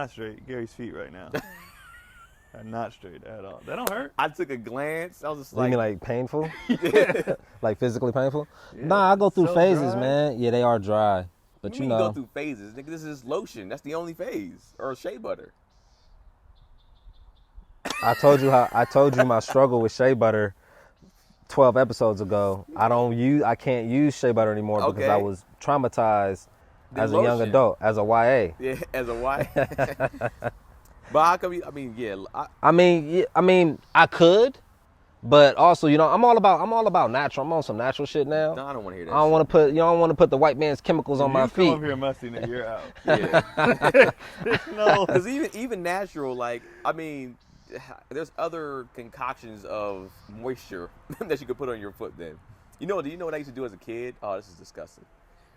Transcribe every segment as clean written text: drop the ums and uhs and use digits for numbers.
not straight. Gary's feet right now are not straight at all. That don't hurt. I took a glance. I was just You like, mean like painful? yeah. Like physically painful? Yeah, Nah, I go through so phases, dry. man. Yeah, they are dry. But You you mean you go know, through phases, nigga? This is lotion. That's the only phase, or shea butter. I told you my struggle with shea butter 12 episodes ago. I can't use shea butter anymore because I Okay. was traumatized The as a young lotion. adult, as a YA. Yeah, as a wife. But how come you? I mean, yeah. I mean, I could, but also, you know, I'm all about natural. I'm on some natural shit now. No, I don't want to hear that. I don't want to put, you know, I don't want to put the white man's chemicals on If my you come feet. up here musty, nigga, you're out. Yeah. No. Because even natural, like, I mean, there's other concoctions of moisture that you could put on your foot. Then, do you know what I used to do as a kid? Oh, this is disgusting.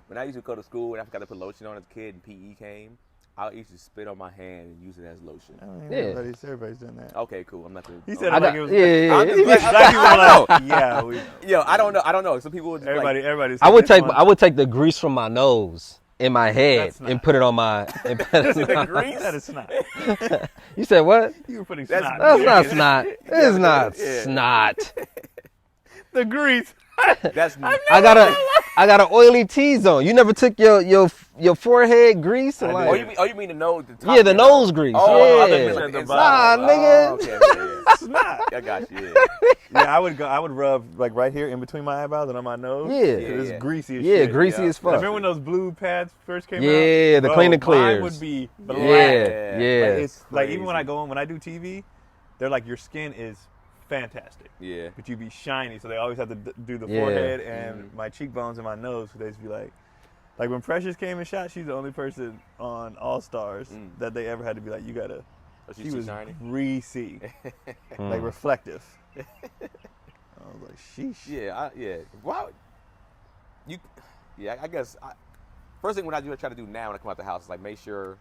When I used to go to school and I forgot to put lotion on as a kid and PE came, I used to spit on my hand and use it as lotion. I mean, Yeah. everybody's done that. Okay, cool. I'm not gonna. He said I it like got- it was. yeah. I'm just Black people I are know. like, yeah, we know. Yo, I don't know. Some people would just Everybody's. I would take the grease from my nose in my head That's not- and put it on my. And the grease. That is snot. You said what? You were putting That's- snot. That's not Yeah. snot. It's not Yeah. snot. The grease. That's I got an oily T-zone. You never took your forehead grease and I like. did. you mean the nose? The top Yeah, the of your nose grease. Oh, I thought you Yeah. meant like the Nah, inside. nigga. Oh, okay, yeah. Snot. I got you. Yeah. Yeah, I would rub like right here in between my eyebrows and on my nose. Yeah. 'Cause it's Yeah. greasy as Yeah, shit. greasy yeah. as I fuck. remember when those blue pads first came out? Yeah, the Bro, clean and Mine clears. would be black. Yeah, yeah. Like, it's like even when Crazy. when I do TV, they're like your skin is fantastic, Yeah. but you be shiny. So they always have to do the Yeah. forehead and my cheekbones and my nose. So they just be like when Precious came and shot, she's the only person on All Stars that they ever had to be like, you gotta. Oh, She she's was shiny. greasy, like reflective. I was like, sheesh. Yeah. Wow. I guess. First thing when I try to do now when I come out the house is like make sure,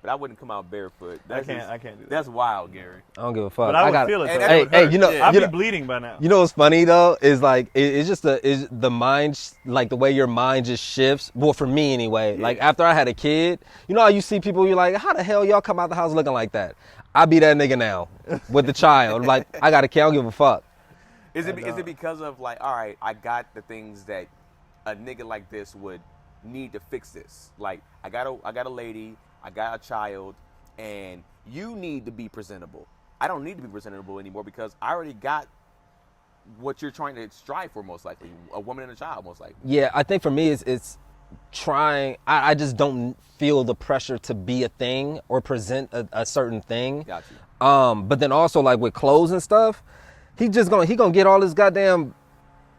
but I wouldn't come out barefoot. I can't do that. That's wild, Gary. I don't give a fuck. But I would got feel it. and Though. hey, It would hey, hurt. you know- I'd you be know- bleeding by now. You know what's funny though is like it's just the mind like the way your mind just shifts. Well, for me anyway. Yeah. Like after I had a kid, you know how you see people, you're like, how the hell y'all come out the house looking like that? I be that nigga now with the child. Like I got a kid, I don't give a fuck. Is it because of like, all right, I got the things that a nigga like this would need to fix this. Like I got a lady, I got a child, and you need to be presentable. I don't need to be presentable anymore because I already got what you're trying to strive for, most likely. A woman and a child, most likely. Yeah, I think for me it's trying. I just don't feel the pressure to be a thing or present a certain thing. Got you. But then also like with clothes and stuff, he gonna get all this goddamn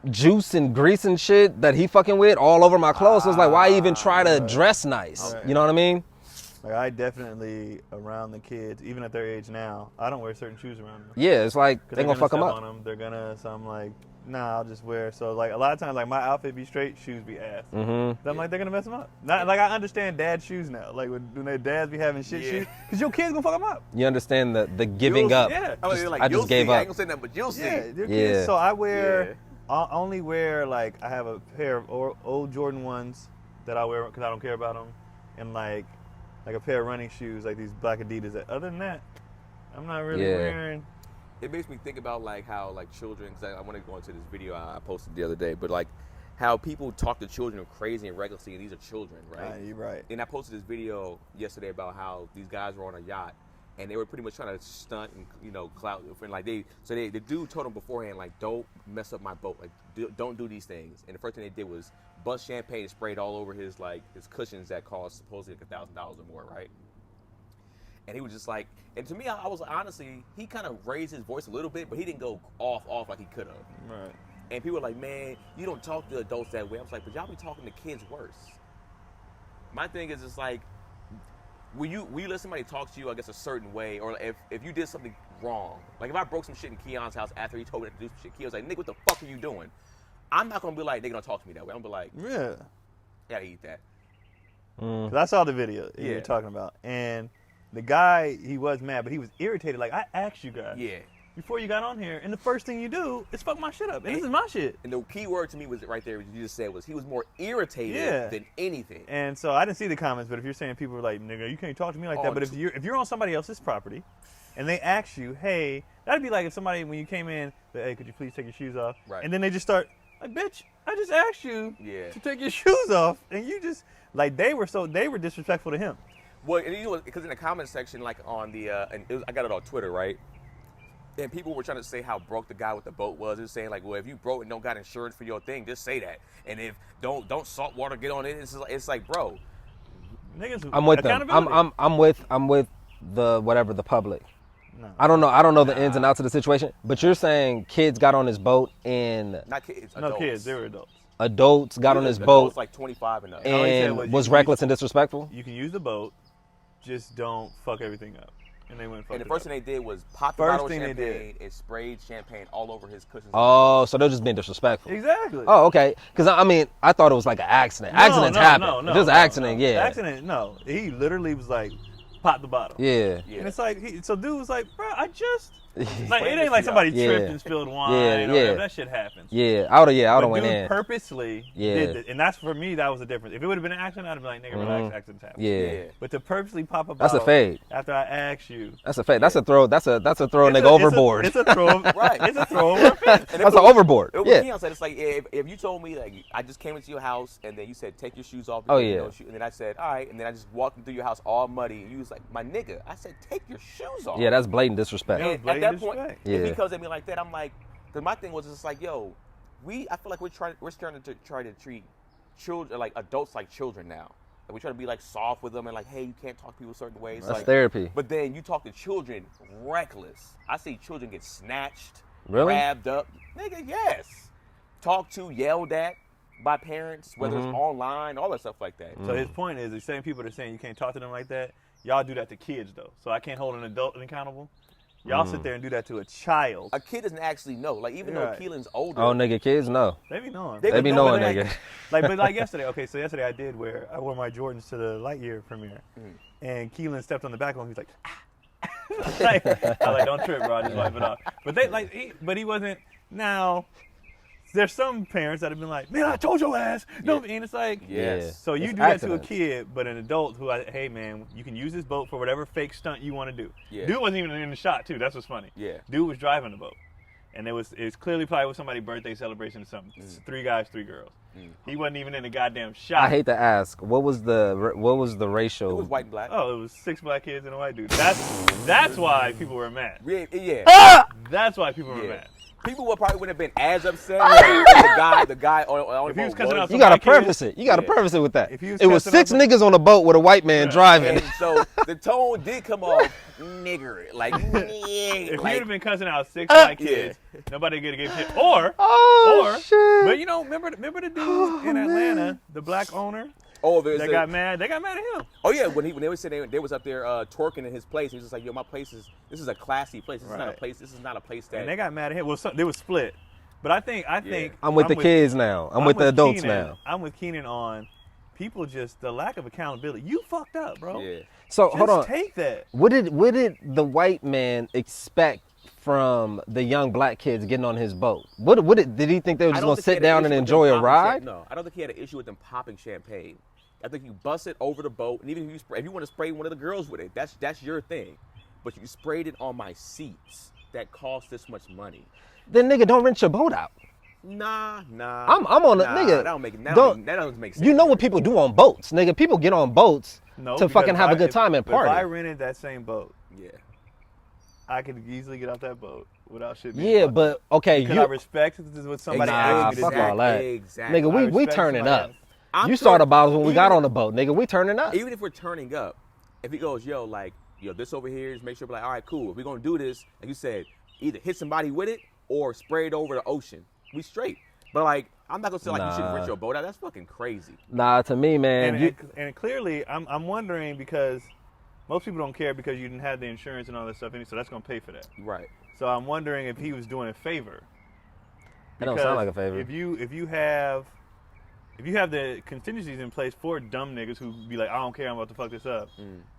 juice and grease and shit that he fucking with all over my clothes. So it's like, why even try to dress nice? Right. You know what I mean? Like I definitely around the kids, even at their age now, I don't wear certain shoes around them. Yeah, it's like 'Cause they gonna fuck them step up. on them. They're gonna. So I'm like, nah, I'll just wear. So like a lot of times, like my outfit be straight, shoes be ass. Mm-hmm. I'm like, they're gonna mess them up. Not like I understand dad shoes now. Like when their dads be having shit Yeah. shoes, cause your kids gonna fuck them up. You understand the giving You'll- up? yeah. I was like, I you'll just gave see. I up. ain't gonna say nothing, but you'll see. Yeah, your Yeah. kids. So I wear. I only wear like I have a pair of old Jordan ones that I wear because I don't care about them, and like a pair of running shoes like these black Adidas. Other than that, I'm not really Yeah. wearing. It makes me think about like how like children, because I want to go into this video I posted the other day, but like how people talk to children crazy and recklessly, and these are children, right? You're right. And I posted this video yesterday about how these guys were on a yacht and they were pretty much trying to stunt and clout, and like the dude told them beforehand, like, don't mess up my boat, like don't do these things. And the first thing they did was bust champagne and sprayed all over his cushions that cost supposedly like $1,000 or more, right? And he was just like, and to me, I was honestly, he kind of raised his voice a little bit, but he didn't go off like he could have. Right. And people were like, man, you don't talk to adults that way. I was like, but y'all be talking to kids worse. My thing is, it's like, will you let somebody talk to you, I guess, a certain way, or if you did something wrong, like if I broke some shit in Keon's house after he told me to do some shit, Keon was like, nigga, what the fuck are you doing? I'm not gonna be like, they're gonna talk to me that way. I'm gonna be like, Yeah. gotta eat that. 'Cause I saw the video you Yeah. were talking about, and the guy, he was mad, but he was irritated. Like I asked you guys. Yeah. before you got on here, and the first thing you do is fuck my shit up. And this is my shit. And the key word to me was right there, what you just said, was he was more irritated than anything. And so I didn't see the comments, but if you're saying people are like, nigga, you can't talk to me like that. But if you're on somebody else's property, and they ask you, hey, that'd be like if somebody, when you came in, hey, could you please take your shoes off? Right. And then they just start, like, bitch, I just asked you Yeah. to take your shoes off, and you just, like, they were disrespectful to him. Well, and because in the comment section, like on the, I got it on Twitter, right? And people were trying to say how broke the guy with the boat was. It was saying like, well, if you broke and don't got insurance for your thing, just say that. And if don't salt water get on it, it's like, bro. Niggas, I'm with them. I'm with the public. No. I don't know the ins and outs of the situation, but you're saying kids got on this boat and not kids, adults. No kids, they were adults. Adults got on this boat, like 25 and up, and was reckless and disrespectful. You can use the boat, just don't fuck everything up. And they went. And the first thing they did was pop the bottle of champagne and sprayed champagne all over his cushions. Oh, so they're just being disrespectful. Exactly. Oh, okay. Because I mean, I thought it was like an accident. Accidents happen. No, just an accident. Yeah. Accident. No, he literally was like, pop the bottle. Yeah. And it's like, so dude was like, bro, I just. Like, it ain't like somebody tripped and spilled wine. Yeah. That shit happens. Yeah, I would have went in. Purposely did this. And that's, for me, that was the difference. If it would have been an accident, I'd have been like, nigga, relax, accidents happen. Yeah. But to purposely pop a bottle. That's a fade. After I asked you. That's a fade. That's a throw. That's a throw a nigga overboard. It's a throw. Right. It's a throw over a fence. That's an overboard. Yeah. It's like, if you told me, like, I just came into your house and then you said, take your shoes off. Oh, yeah. And then I said, all right. And then I just walked through your house all muddy. And you was like, my nigga. I said, take your shoes off. Yeah, that's blatant disrespect. And at that point, if he comes at me like that, I'm like, because my thing was just like, yo, I feel like we're starting to try to treat children, like adults, like children now. Like, we try to be like soft with them and like, hey, you can't talk to people certain ways. That's like, therapy. But then you talk to children reckless. I see children get snatched, really? grabbed up. Nigga, yes. Talked to, yelled at by parents, whether it's online, all that stuff like that. So his point is, the same people that are saying you can't talk to them like that, y'all do that to kids though. So I can't hold an adult accountable. Y'all sit there and do that to a child. A kid doesn't actually know. Like, even though Keelan's older. Oh, nigga, kids know. They be knowing. They be knowing, nigga. But like yesterday, okay, so yesterday I wore my Jordans to the Lightyear premiere. And Keelan stepped on the back one. He was like, I was like, don't trip, bro. I just wipe it off. But he wasn't. Now, there's some parents that have been like, man, I told your ass. No, and it's like, yes. So you do that to a kid, but an adult who, hey, man, you can use this boat for whatever fake stunt you want to do. Yeah. Dude wasn't even in the shot, too. That's what's funny. Yeah. Dude was driving the boat. And it's clearly probably was somebody's birthday celebration or something. 3 guys, 3 girls. He wasn't even in the goddamn shot. I hate to ask, what was the ratio? It was white and black. Oh, it was 6 black kids and a white dude. That's why people were mad. Yeah. That's why people were mad. People probably wouldn't have been as upset. the guy on if he was cussing out you gotta preface it. You gotta preface it with that. It was 6 niggas on a boat with a white man driving. And so the tone did come off nigger, like if you would have been cussing out 6 black kids, nobody would give a shit. Or shit. But you know, remember the dude in Atlanta, the black owner. Oh, they got mad. They got mad at him. Oh yeah, when they said they was up there twerking in his place, he was just like, "Yo, my place this is a classy place. This is not a place. This is not a place that." And they got mad at him. Well, they were split, but I think I'm with the kids now. I'm with the adults now. I'm with Keenan on people just the lack of accountability. You fucked up, bro. Yeah. So just hold on. Take that. What did the white man expect from the young black kids getting on his boat? Did he think they were just gonna sit down and enjoy a ride? No, I don't think he had an issue with them popping champagne. I think you bust it over the boat, and even if you want to spray one of the girls with it, that's your thing. But you sprayed it on my seats that cost this much money. Then nigga, don't rent your boat out. Nah. I'm on a nigga. That doesn't make sense. You know what people do on boats, nigga? People get on boats to fucking have a good time and party. If I rented that same boat, I could easily get off that boat without shit. But okay, I respect what somebody asked me to fuck do. all that. Exactly. Nigga, we turning up. You started bottles when we got on the boat, nigga. We turning up. Even if we're turning up, if he goes, yo, this over here, just make sure, like, all right, cool. If we're gonna do this, like you said, either hit somebody with it or spray it over the ocean. We straight. But like, I'm not gonna say like you should rent your boat out. That's fucking crazy. Nah, to me, man. And clearly, I'm wondering because most people don't care because you didn't have the insurance and all that stuff, so that's gonna pay for that. Right. So I'm wondering if he was doing a favor. That don't sound like a favor. If you have the contingencies in place for dumb niggas who be like, I don't care, I'm about to fuck this up,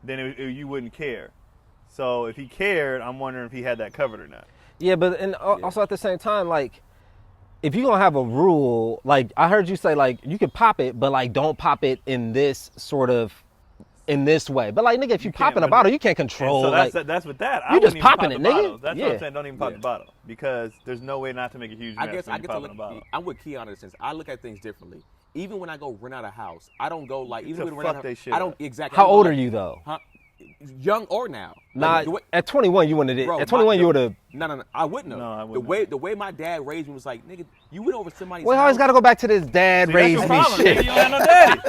then you wouldn't care. So if he cared, I'm wondering if he had that covered or not. Yeah, but and also at the same time, like, if you're gonna have a rule, like I heard you say, like you can pop it, but like don't pop it in this way. But like, nigga, if you pop in a bottle, you can't control. So that's with that. You just popping it, nigga. That's what I'm saying. Don't even pop the bottle because there's no way not to make a huge mess. I get to look. I'm with Keon in a sense. I look at things differently. Even when I go rent out a house, I don't go like even when I rent out. I don't exactly. How old are you though? Huh? Young or now? Nah, at 21 you wouldn't have. At 21 you would have. No, I wouldn't have. No, I wouldn't. The way my dad raised me was like, nigga, you went over somebody's We house. always got to go back to this dad raised me shit. You don't have no daddy.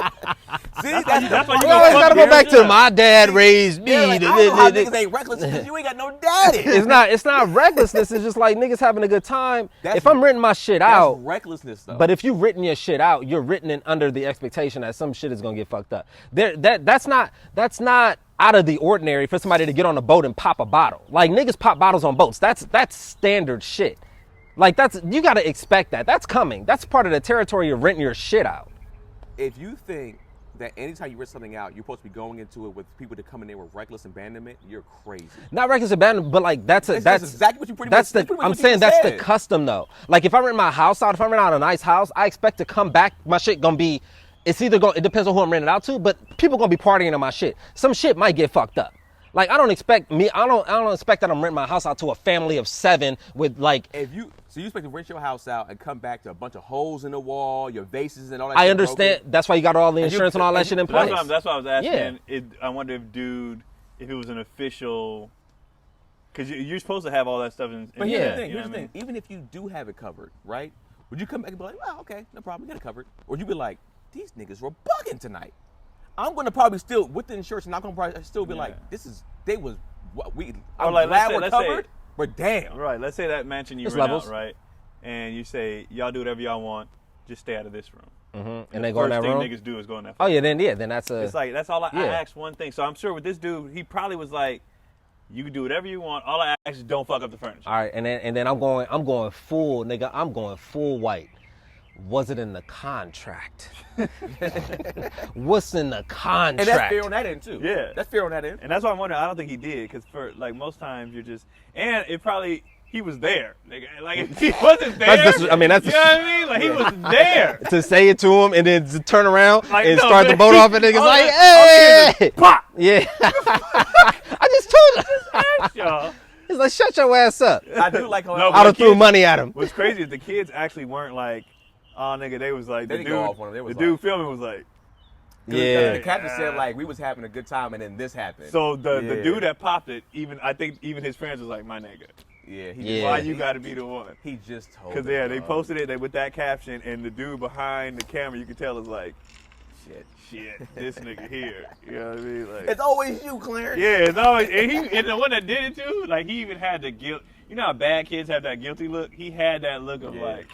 See, that's why you always got to go back to my dad raised me. Yeah, like, I don't know how niggas ain't reckless because you ain't got no daddy. It's not recklessness. It's just like niggas having a good time. If I'm renting my shit out, that's recklessness though. But if you written your shit out, you're written it under the expectation that some shit is gonna get fucked up. That's not out of the ordinary for somebody to get on a boat and pop a bottle. Like niggas pop bottles on boats. That's standard shit. Like you gotta expect that. That's coming. That's part of the territory of renting your shit out. If you think that anytime you rent something out, you're supposed to be going into it with people that come in there with reckless abandonment, you're crazy. Not reckless abandonment, but like that's exactly what you pretty much. I'm saying that's the custom though. Like if I rent my house out, if I rent out a nice house, I expect to come back. My shit gonna be. It depends on who I'm renting out to, but people gonna be partying on my shit. Some shit might get fucked up. Like I don't expect that I'm renting my house out to a family of 7 with like. So you expect to rent your house out and come back to a bunch of holes in the wall, your vases and all that. I understand. Broken. That's why you got all the insurance and all that shit in place. That's why I was asking. Yeah. I wonder if it was an official. Because you're supposed to have all that stuff in. But here's the thing. Even if you do have it covered, right? Would you come back and be like, well, okay, no problem, we got it covered, or you be like, these niggas were bugging tonight. I'm gonna probably still with the insurance, and I'm gonna probably still be like, they was what we. I'm like, glad we're covered, but damn. Right. Let's say that mansion you rent out, right? And you say y'all do whatever y'all want, just stay out of this room. Mm-hmm. And they go in that room. First thing niggas do is go in that. Oh yeah, then that's a. It's like that's all I asked one thing. So I'm sure with this dude, he probably was like, you can do whatever you want. All I ask is don't fuck up the furniture. All right, and then I'm going full nigga. I'm going full white. Was it in the contract? What's in the contract? And that's fair on that end too. Yeah, that's fair on that end. And that's why I'm wondering. I don't think he did, because for like most times you're just, and it probably he was there. Like if he wasn't there, that's you know what I mean? Like he was there to say it to him and then to turn around like, and start the boat off and niggas like, hey, pop. Yeah. I just told him. Y'all. He's like, shut your ass up. I do like how I'd have threw money at him. What's crazy is the kids actually weren't like, oh nigga, they was like, they didn't go off on him. The dude filming was like, yeah. The captain said like we was having a good time and then this happened. So the dude that popped it, I think even his friends was like, my nigga. Yeah. Why you got to be the one? He just told. Because they posted it with that caption, and the dude behind the camera, you could tell is like, shit, this nigga here. You know what I mean? Like, it's always you, Clarence. Yeah, it's always, and the one that did it too, like he even had the guilt. You know how bad kids have that guilty look? He had that look of like,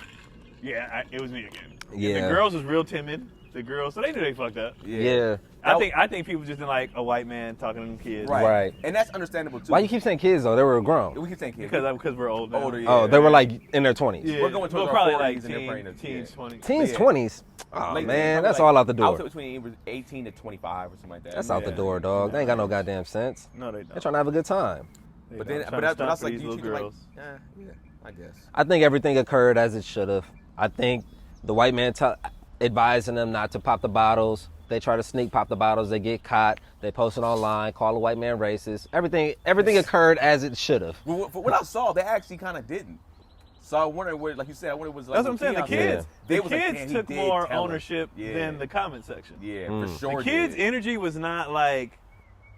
it was me again. Yeah. And the girls was real timid. The girls, so they knew they fucked up. Yeah. I think people just didn't like a white man talking to them kids. Right. And that's understandable too. Why you keep saying kids though? They were grown. We keep saying kids because we're old now. Older. Yeah. Oh, they were like in their 20s. Yeah. We're going towards probably our 40s like teens, 20s. Teens, 20s. Oh Late man, teens, that's like, all out the door. I was between 18 to 25 or something like that. That's out the door, dog. They ain't got no goddamn sense. No, they don't. They're trying to have a good time. But that's like you girls. Like, I guess. I think everything occurred as it should have. I think the white man advising them not to pop the bottles. They try to sneak pop the bottles. They get caught. They post it online, call the white man racist. Everything occurred as it should have. Well, for what I saw, they actually kind of didn't. So I wonder where, like you said, it was like. That's what I'm saying. The kids, kids took more ownership than the comment section. Yeah, for sure. The kids' energy was not like,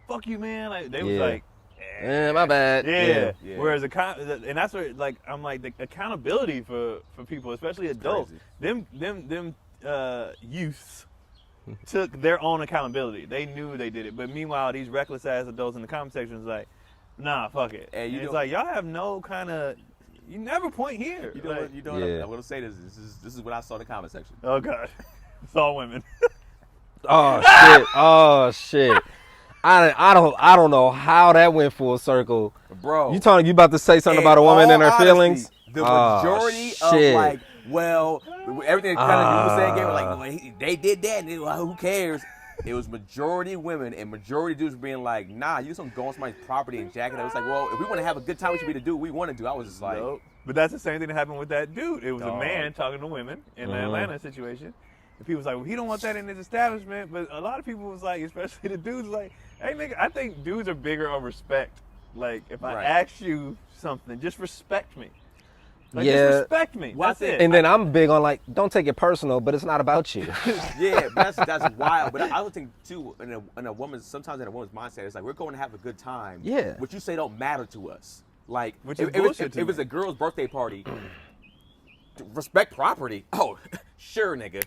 "Fuck you, man." Like they was like, my bad. Yeah. Whereas and that's where like I'm like the accountability for people, especially adults. Them youths took their own accountability. They knew they did it. But meanwhile, these reckless ass adults in the comment section was like, nah, fuck it. And it's like y'all have no kind of. You never point here. You don't. I'm gonna say this. This is what I saw in the comment section. Oh god, it's all women. Oh shit. I don't know how that went full circle, bro. You about to say something about a woman and her feelings? The majority of like, well, everything kind of you were saying, like, well, they did that. And who cares? it was majority women and majority dudes being like, nah, you just don't go on somebody's property and jack it. I was like, well, if we want to have a good time, we should be to do what we want to do. I was just like, Nope. But that's the same thing that happened with that dude. It was a Dog. man talking to women in the Atlanta situation. And people was like, well, he don't want that in his establishment. But a lot of people was like, especially the dudes, like, hey, nigga, I think dudes are bigger on respect. Like, if I Right. ask you something, just respect me. Like, Yeah. just respect me. Well, I That's think- it. And then I'm big on like, don't take it personal, but it's not about you. yeah, but that's wild. But I would think too, in a woman's, sometimes in a woman's mindset, it's like we're going to have a good time. Yeah. What you say don't matter to us. Like, Which if, is if, bullshit it's, to if it's me. a girl's birthday party, respect property. Oh, sure, nigga.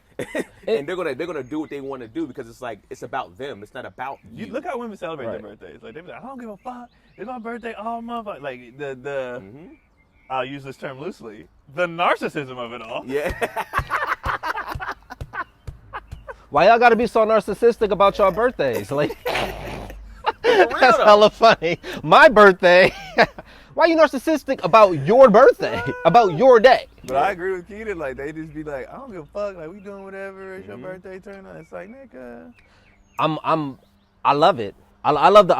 And they're gonna do what they want to do because it's like it's about them. It's not about you. You look how women celebrate Right. their birthdays. Like, they be like, I don't give a fuck. It's my birthday all month. Like, the Mm-hmm. I'll use this term loosely, the narcissism of it all. Yeah. Why y'all gotta be so narcissistic about your birthdays? Like, that's though. hella funny. My birthday. Why you narcissistic about your birthday? About your day? But I agree with Keita. Like, they just be like, I don't give a fuck. Like, we doing whatever. It's your Mm-hmm. birthday turn on. It's like, nigga. I love it. I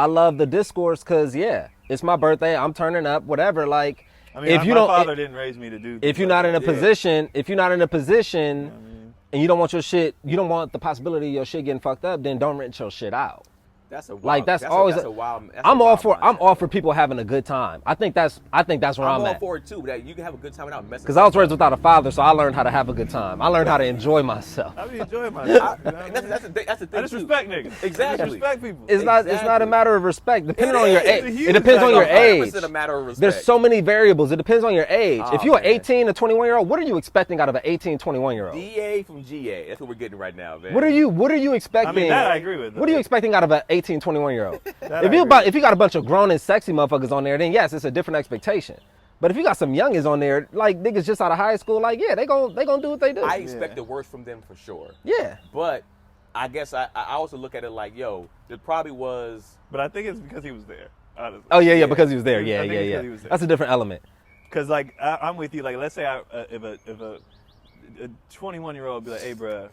love the discourse because yeah, it's my birthday. I'm turning up. Whatever. Like, I mean, if you my don't, father didn't raise me to do. if you're things not like in a that. position, if you're not in a position, I mean, and you don't want your shit, you don't want the possibility of your shit getting fucked up, then don't rent your shit out. That's a wild, Like that's a always. wild. That's I'm a all wild for. I'm mindset. all for people having a good time. I think that's where I'm I'm all at. for it too. That you can have a good time without messing. Because I was raised without a father, so I learned how to have a good time. I learned how to enjoy myself. I be enjoying myself. You know what I And mean? that's the thing. That's the thing I just too. respect niggas. Exactly. I just respect people. It's not. It's not a Exactly. matter of respect. Depending It on your is. age, It's a it huge depends on your fact. age. 100% a matter of respect. There's so many variables. It depends on your age. Oh, If you're man. 18 to 21-year-old, what are you expecting out of an 18, 21-year-old? DA from GA. That's what we're getting right now, man. What are you expecting? I mean, that I agree with. What are you expecting out of an 18, 21-year-old? That If I you agree. if you got a bunch of grown and sexy motherfuckers on there, then yes, it's a different expectation. But if you got some youngins on there, like niggas just out of high school, like yeah, they gon' do what they do. I expect Yeah. the worst from them for sure. Yeah. But I guess I also look at it like, yo, there probably was. But I think it's because he was there. Honestly. Oh yeah, because he was there. I Yeah, think yeah, it's yeah. 'cause he was there. That's a different element. Because like I'm with you. Like, let's say if a 21-year-old be like, hey, bruh,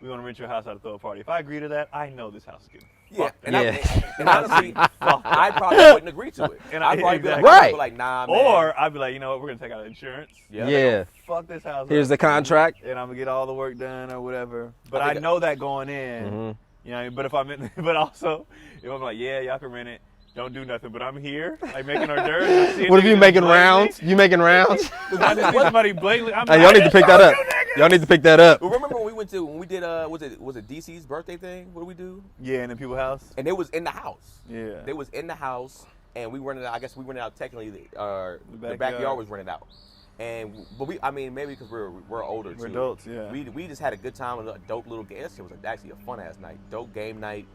we want to rent your house out to throw a party. If I agree to that, I know this house is getting Yeah, fucked. and, Yeah. and honestly, I probably wouldn't agree to it. And I'd probably be like, exactly. Right. I'd be like, nah, man. Or I'd be like, you know what, we're gonna take out insurance. Yeah. Yeah. Fuck this house. Here's the up, contract. and I'm gonna get all the work done or whatever. But I I think- know that going in. Mhm. You know, but if I'm in, but also if I'm like, yeah, y'all can rent it. Don't do nothing, but I'm here, like making hors d'oeuvres. I see a What if nigga you just making blatantly- rounds? You making rounds? I just see somebody blatantly. I'm Hey, like, y'all I need to just pick that told up. you niggas. Y'all need to pick that up. Well, remember when we did was it DC's birthday thing? What did we do? Yeah, in the people's house. And it was in the house. Yeah. They was in the house, and we rented out. I guess we rented out technically. The backyard. backyard was rented out, but I mean, maybe because we're older too. We're adults, yeah. We just had a good time with a dope little game. That shit was actually a fun ass night. Dope game night.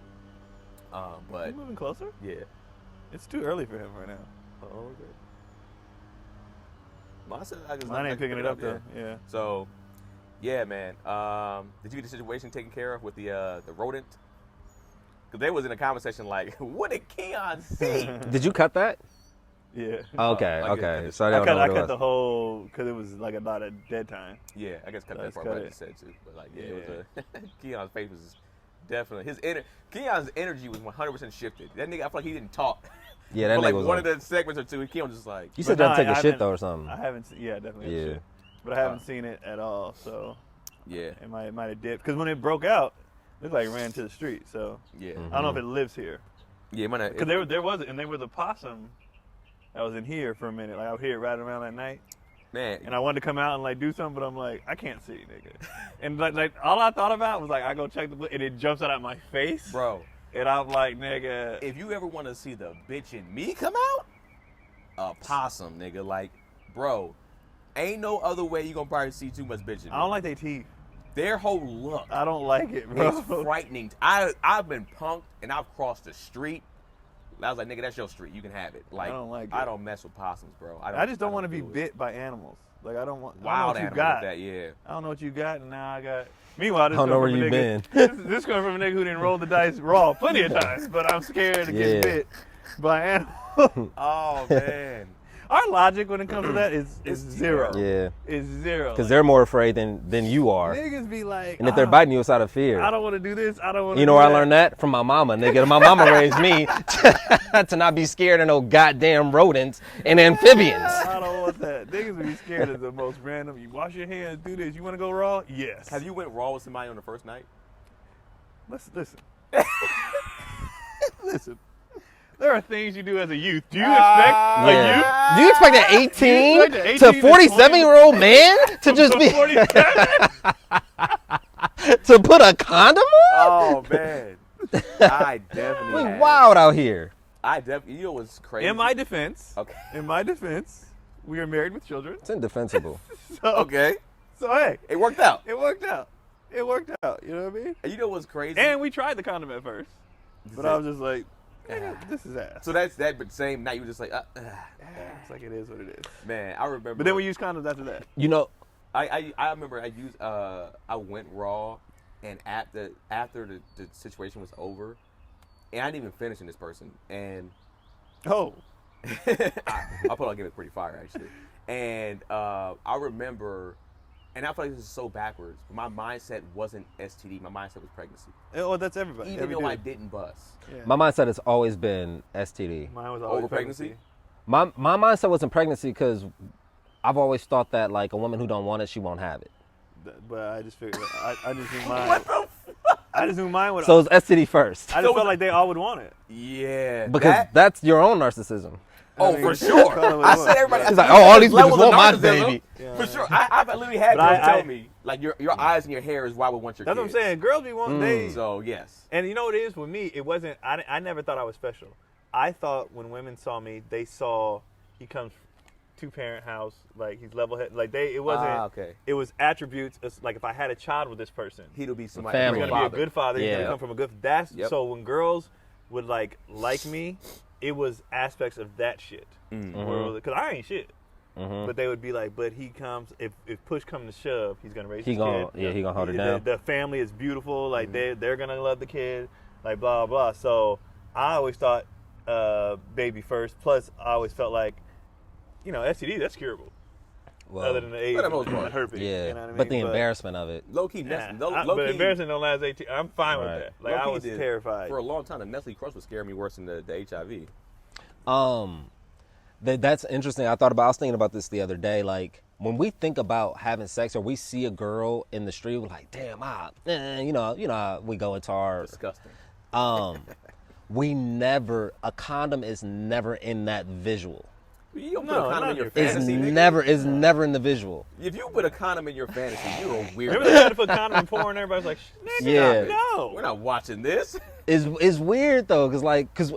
But You moving closer? yeah. It's too early for him right now. Oh, okay. I just Mine ain't picking it up though. Yeah. So, yeah, man. Did you get the situation taken care of with the rodent? Because they was in a conversation like, what did Keon see? Did you cut that? Yeah. Okay, like okay. it- So I I don't know cut, I what it cut was. the whole because it was like a lot of dead time. Yeah, I guess cut that Let's part cut what I it. just said too. But like, yeah, it was Keon's face was definitely Keon's energy was 100% shifted. That nigga, I feel like he didn't talk. Yeah, that For like nigga was one on. of the segments or two. Keon was just like, You said But y'all nah, take I a shit haven't- though or something. I haven't. Yeah, definitely. Yeah. Shit. But I haven't seen it at all. So yeah, it might have dipped because when it broke out, it looked like it ran to the street. So yeah, Mm-hmm. I don't know if it lives here yeah. Man, because there was a possum that was in here for a minute. Like I would hear it right around at night. man, And I wanted to come out and like do something, but I'm like, I can't see, nigga. And like all I thought about was like, I go check the and it jumps out at my face, bro. and I'm like, nigga. If you ever want to see the bitch in me come out, a possum, nigga. Like, bro, ain't no other way you gonna probably see too much bitch in me. I don't like their teeth. Their whole look. I don't like it, bro. It's frightening. I've been punked and I've crossed the street. I was like, nigga, that's your street. You can have it. Like, I don't like it. I don't mess with possums, bro. I just don't want to be do it. bit by animals. Like I don't want. I Wild don't know what animal you got. with that, yeah. I don't know what you got, and now I got. Meanwhile, this I don't know coming where from a you nigga- This coming from a nigga who didn't roll the dice raw plenty of times, but I'm scared to Yeah. get bit by an animal. Oh man. Our logic when it comes to that is zero. Yeah. It's zero. Because they're more afraid than you are. Niggas be like, And if they're biting you, it's out of fear. I don't want to do this. I don't want to. You know where I learned that? From my mama, nigga. My mama raised me to not be scared of no goddamn rodents and amphibians. I don't want that. Niggas be scared of the most random. You wash your hands, do this. You want to go raw? Yes. Have you went raw with somebody on the first night? Listen. Listen. There are things you do as a youth. Do you expect a youth? Do you expect an 18 You expect an to 18 to 47-year-old man to just be 47? to put a condom on? Oh man, I definitely. We have. wild out here. I definitely. You know what's crazy? In my defense, Okay. We are married with children. It's indefensible. So, Okay. So hey, It worked out. it worked out. It worked out. You know what I mean? And you know what's crazy? And we tried the condom at first, but I was just like, nigga, this is ass. So that's that. But same night, you were just like, It's like it is what it is. man. I remember. But then we used condoms after that. You know, I remember I used I went raw, and after the situation was over, and I didn't even finish in this person, and Oh, I'll probably give it pretty fire actually, and I remember, and I feel like this is so backwards, but my mindset wasn't STD, my mindset was pregnancy, well, that's everybody. even Every though I dude. didn't bust. Yeah. my mindset has always been STD. Mine was always Over pregnancy? My mindset wasn't pregnancy because I've always thought that like a woman who don't want it, she won't have it. But I just figured, I just knew mine. I just knew mine would. So it's STD first. I just felt like they all would want it. Yeah, Because that's your own narcissism. Oh, I mean, for sure. call it what I it said was. everybody. It's like, oh, all these levels bitches of want my narcissism. baby. Yeah. For sure. I've literally had But girls I- tell me, like, your eyes and your hair is why we want your That's what I'm kids. saying. Girls be wanting they. So, yes. And you know what it is with me? It wasn't. I never thought I was special. I thought when women saw me, they saw he comes 2-parent house, like he's level head. Like it wasn't. Okay. It was attributes. It's like if I had a child with this person, He'll be somebody. Family. he's gonna be a good father. He's Yeah. gonna come from a good. That's Yep. so when girls would like me, it was aspects of that shit. Because I ain't shit. But they would be like, but he comes if push comes to shove, he's gonna raise his kid. He gonna hold it down. The family is beautiful. Like they're gonna love the kid. Like blah blah. So I always thought baby first. Plus I always felt like, STD that's curable. Well, Other than the AIDS for the most and the part. herpes. yeah, You know what I mean? but the embarrassment of it. Low key, Nah, low but key. embarrassment don't last 18. I'm fine Right. with that. Like low-key I was did. terrified. For a long time, the Nestle Crunch was scaring me worse than the HIV. That's interesting. I was thinking about this the other day. Like when we think about having sex or we see a girl in the street, we're like, damn, how we go into our Disgusting. a condom is never in that visual. You don't No, put a condom not in your your It's fantasy. nigga. never in the visual. If you put a condom in your fantasy, you're a Remember they weirdo. had to put condom in porn? Everybody's like, nigga, Yeah. no. We're not watching this. It's weird though, cause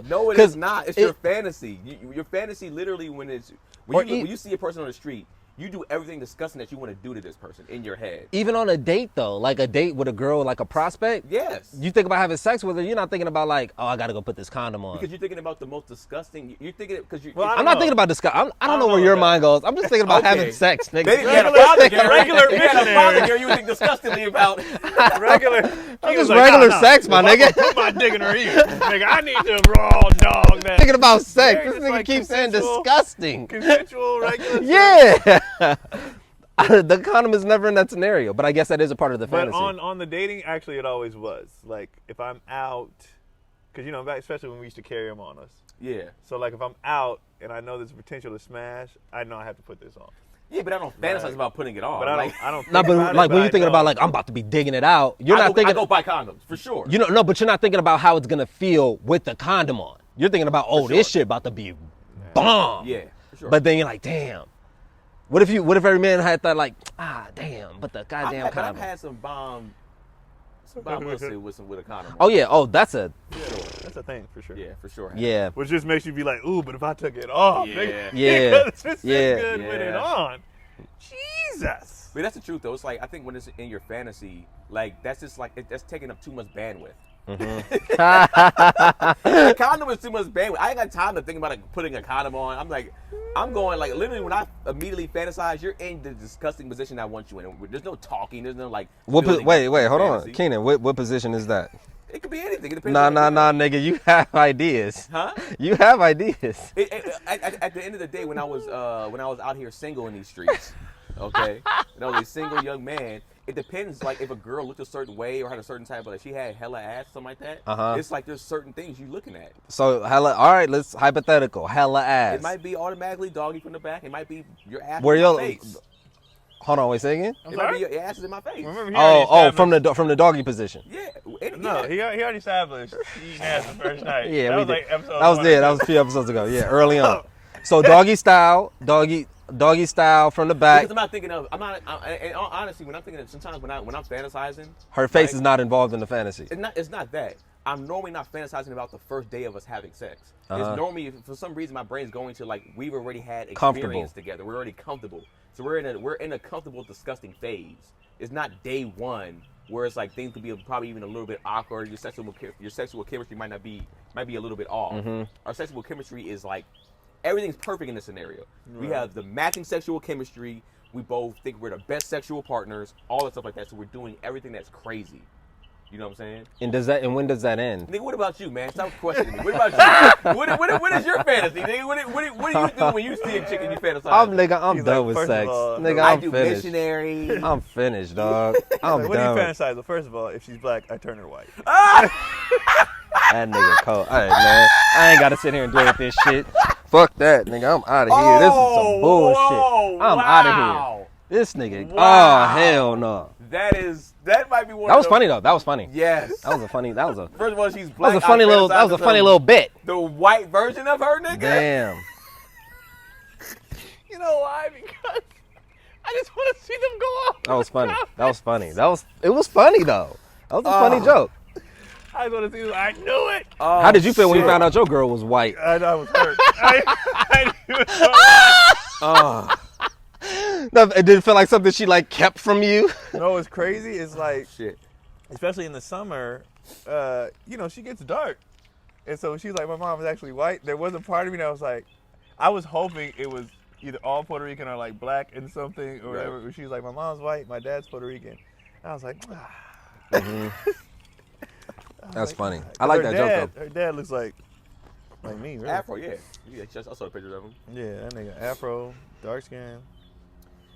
No, it is not. It's your fantasy. Your fantasy literally when you see a person on the street, you do everything disgusting that you want to do to this person in your head. even on a date though, like a date with a girl, like a prospect. Yes. You think about having sex with her, you're not thinking about like, oh, I gotta go put this condom on. Because you're thinking about the most disgusting. You're thinking it because you. Well, I I'm don't not know. thinking about discuss. I don't know know where your about mind goes. I'm just thinking about Okay. having sex, nigga. They didn't have a Regular- father Gary. regular They had a missionary. father Gary you would think disgustingly about. Regular. I'm just regular sex, my If I'm nigga. gonna put my dick in her ear. Nigga, I need to raw dog that. Thinking about sex. Very This just nigga like keeps saying consensual- disgusting. Consensual regular. Yeah. The condom is never in that scenario, but I guess that is a part of the But fantasy. on the dating, actually, it always was. Like, if I'm out, because, back, especially when we used to carry them on us. Yeah. So, like, if I'm out and I know there's potential to smash, I know I have to put this on. Yeah, but I don't fantasize about putting it on. But I Like, don't think No, but about like it, when I you're thinking know. about like I'm about to be digging it out, you're not I thinking. go buy condoms for sure. But you're not thinking about how it's gonna feel with the condom on. You're thinking about this shit about to be bomb. Yeah, for sure. But then you're like, damn. What if every man had that like, damn, but the goddamn I've condom. had some bomb pussy with a condom. Oh yeah, that's a That's a thing, for sure. Yeah, for sure. yeah. Which just makes you be like, ooh, but if I took it off, Yeah. nigga, Yeah. it's just Yeah. good with it Yeah. on. Jesus. But that's the truth though. It's like I think when it's in your fantasy, like that's just like that's taking up too much bandwidth. The condom is too much bandwidth. I ain't got time to think about putting a condom on. I'm going like literally when I immediately fantasize, you're in the disgusting position I want you in. There's no talking. There's no like. building Wait, hold on, fantasy. Keenan. What position is that? It could be anything. It depends. Nah, nigga. You have ideas. Huh? You have ideas. At the end of the day, when I was out here single in these streets, okay, when I was a single young man, it depends. Like if a girl looked a certain way or had a certain type of, like she had hella ass, something like that. It's like there's certain things you looking at. So hella. All right, let's hypothetical. Hella ass. It might be automatically doggy from the back. It might be your ass Where in my face. Hold on, wait, say again. It might be your ass is in my face. From the doggy position. Yeah. No, he already established eating ass the first night. Yeah, that we was did. like episode That was 1. there. That was a few episodes ago. Yeah, early on. So doggy style from the back. Because I'm not thinking of. And honestly, when I'm thinking of, sometimes when I'm fantasizing, Her face is not involved in the fantasy. It's not that. I'm normally not fantasizing about the first day of us having sex. It's normally, for some reason, my brain's going to like we've already had experience together. We're already comfortable. So we're in a comfortable, disgusting phase. It's not day one where it's like things could be probably even a little bit awkward. Your sexual chemistry might be a little bit off. Our sexual chemistry is like everything's perfect in this scenario. Right. We have the matching sexual chemistry. We both think we're the best sexual partners. All that stuff like that. So we're doing everything that's crazy. You know what I'm saying? And when does that end? Nigga, what about you, man? Stop questioning me. What about you? what is your fantasy, nigga? What do you do when you see a chick and you fantasize? I'm done with sex. Nigga, I'm finished. Missionary. I'm finished, dog. I'm done. What do you fantasize? Well, first of all, if she's black, I turn her white. That nigga cold. All right, man. I ain't got to sit here and deal with this shit. Fuck that, nigga. I'm out of here. This is some bullshit. I'm out of here. This nigga. Wow. Oh, hell no. That might be one. That was funny though. That was funny. Yes. That was a funny. That was a. First of all, she's black. That was a funny little bit. The white version of her, nigga. Damn. You know why? Because I just want to see them go off. That was funny. That was funny. It was funny though. That was a funny joke. I just want to see. I knew it. Oh, how did you feel when you found out your girl was white? I was hurt. I knew it. No, it didn't feel like something she like kept from you. No, what's crazy is like shit. Especially in the summer, she gets dark, and so she's like, my mom is actually white. There was a part of me that was like, I was hoping it was either all Puerto Rican or like black and something or whatever. Right. She's like, my mom's white, my dad's Puerto Rican. And I was like, That's funny. I like that joke though. Her dad looks like me, really. Afro, yeah. I saw the pictures of him. Yeah, that nigga Afro, dark skin.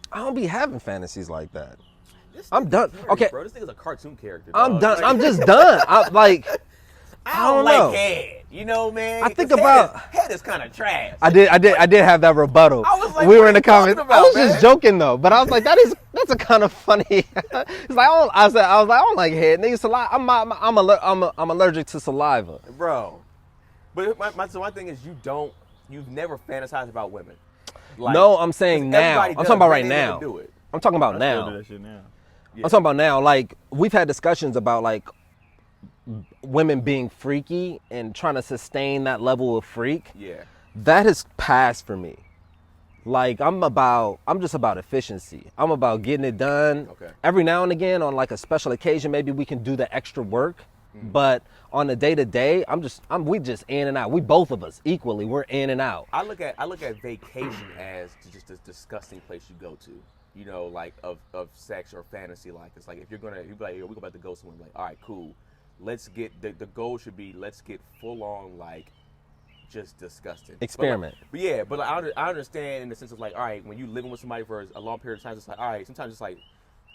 I don't be having fantasies like that. I'm done. Okay, bro, this nigga's a cartoon character. I'm done. I'm just done. I don't know. Like head. You know, man. I think about head is kind of trash. I did have that rebuttal. I was like, we were in the comments. About, I was man? just joking though, but I was like, that's a kind of funny. It's like I don't like head. Nigga, saliva. I'm allergic to saliva, bro. But my thing is, you've never fantasized about women. Like, no, I'm saying now. I'm talking about right now. I'm talking about now. Still do that shit now. Yeah. I'm talking about now. Like we've had discussions about like women being freaky and trying to sustain that level of freak. Yeah. That has passed for me. Like I'm just about efficiency. I'm about getting it done. Okay. Every now and again on like a special occasion, maybe we can do the extra work. Mm-hmm. But on the day to day, we just in and out. We both of us equally. We're in and out. I look at vacation as just a disgusting place you go to. You know, like of sex or fantasy. Like it's like if you're like, yo, we go about to go somewhere. Like, all right, cool. Let's get the goal should be let's get full on like just disgusting experiment. But I understand in the sense of like, all right, when you living with somebody for a long period of time, it's like, all right, sometimes it's like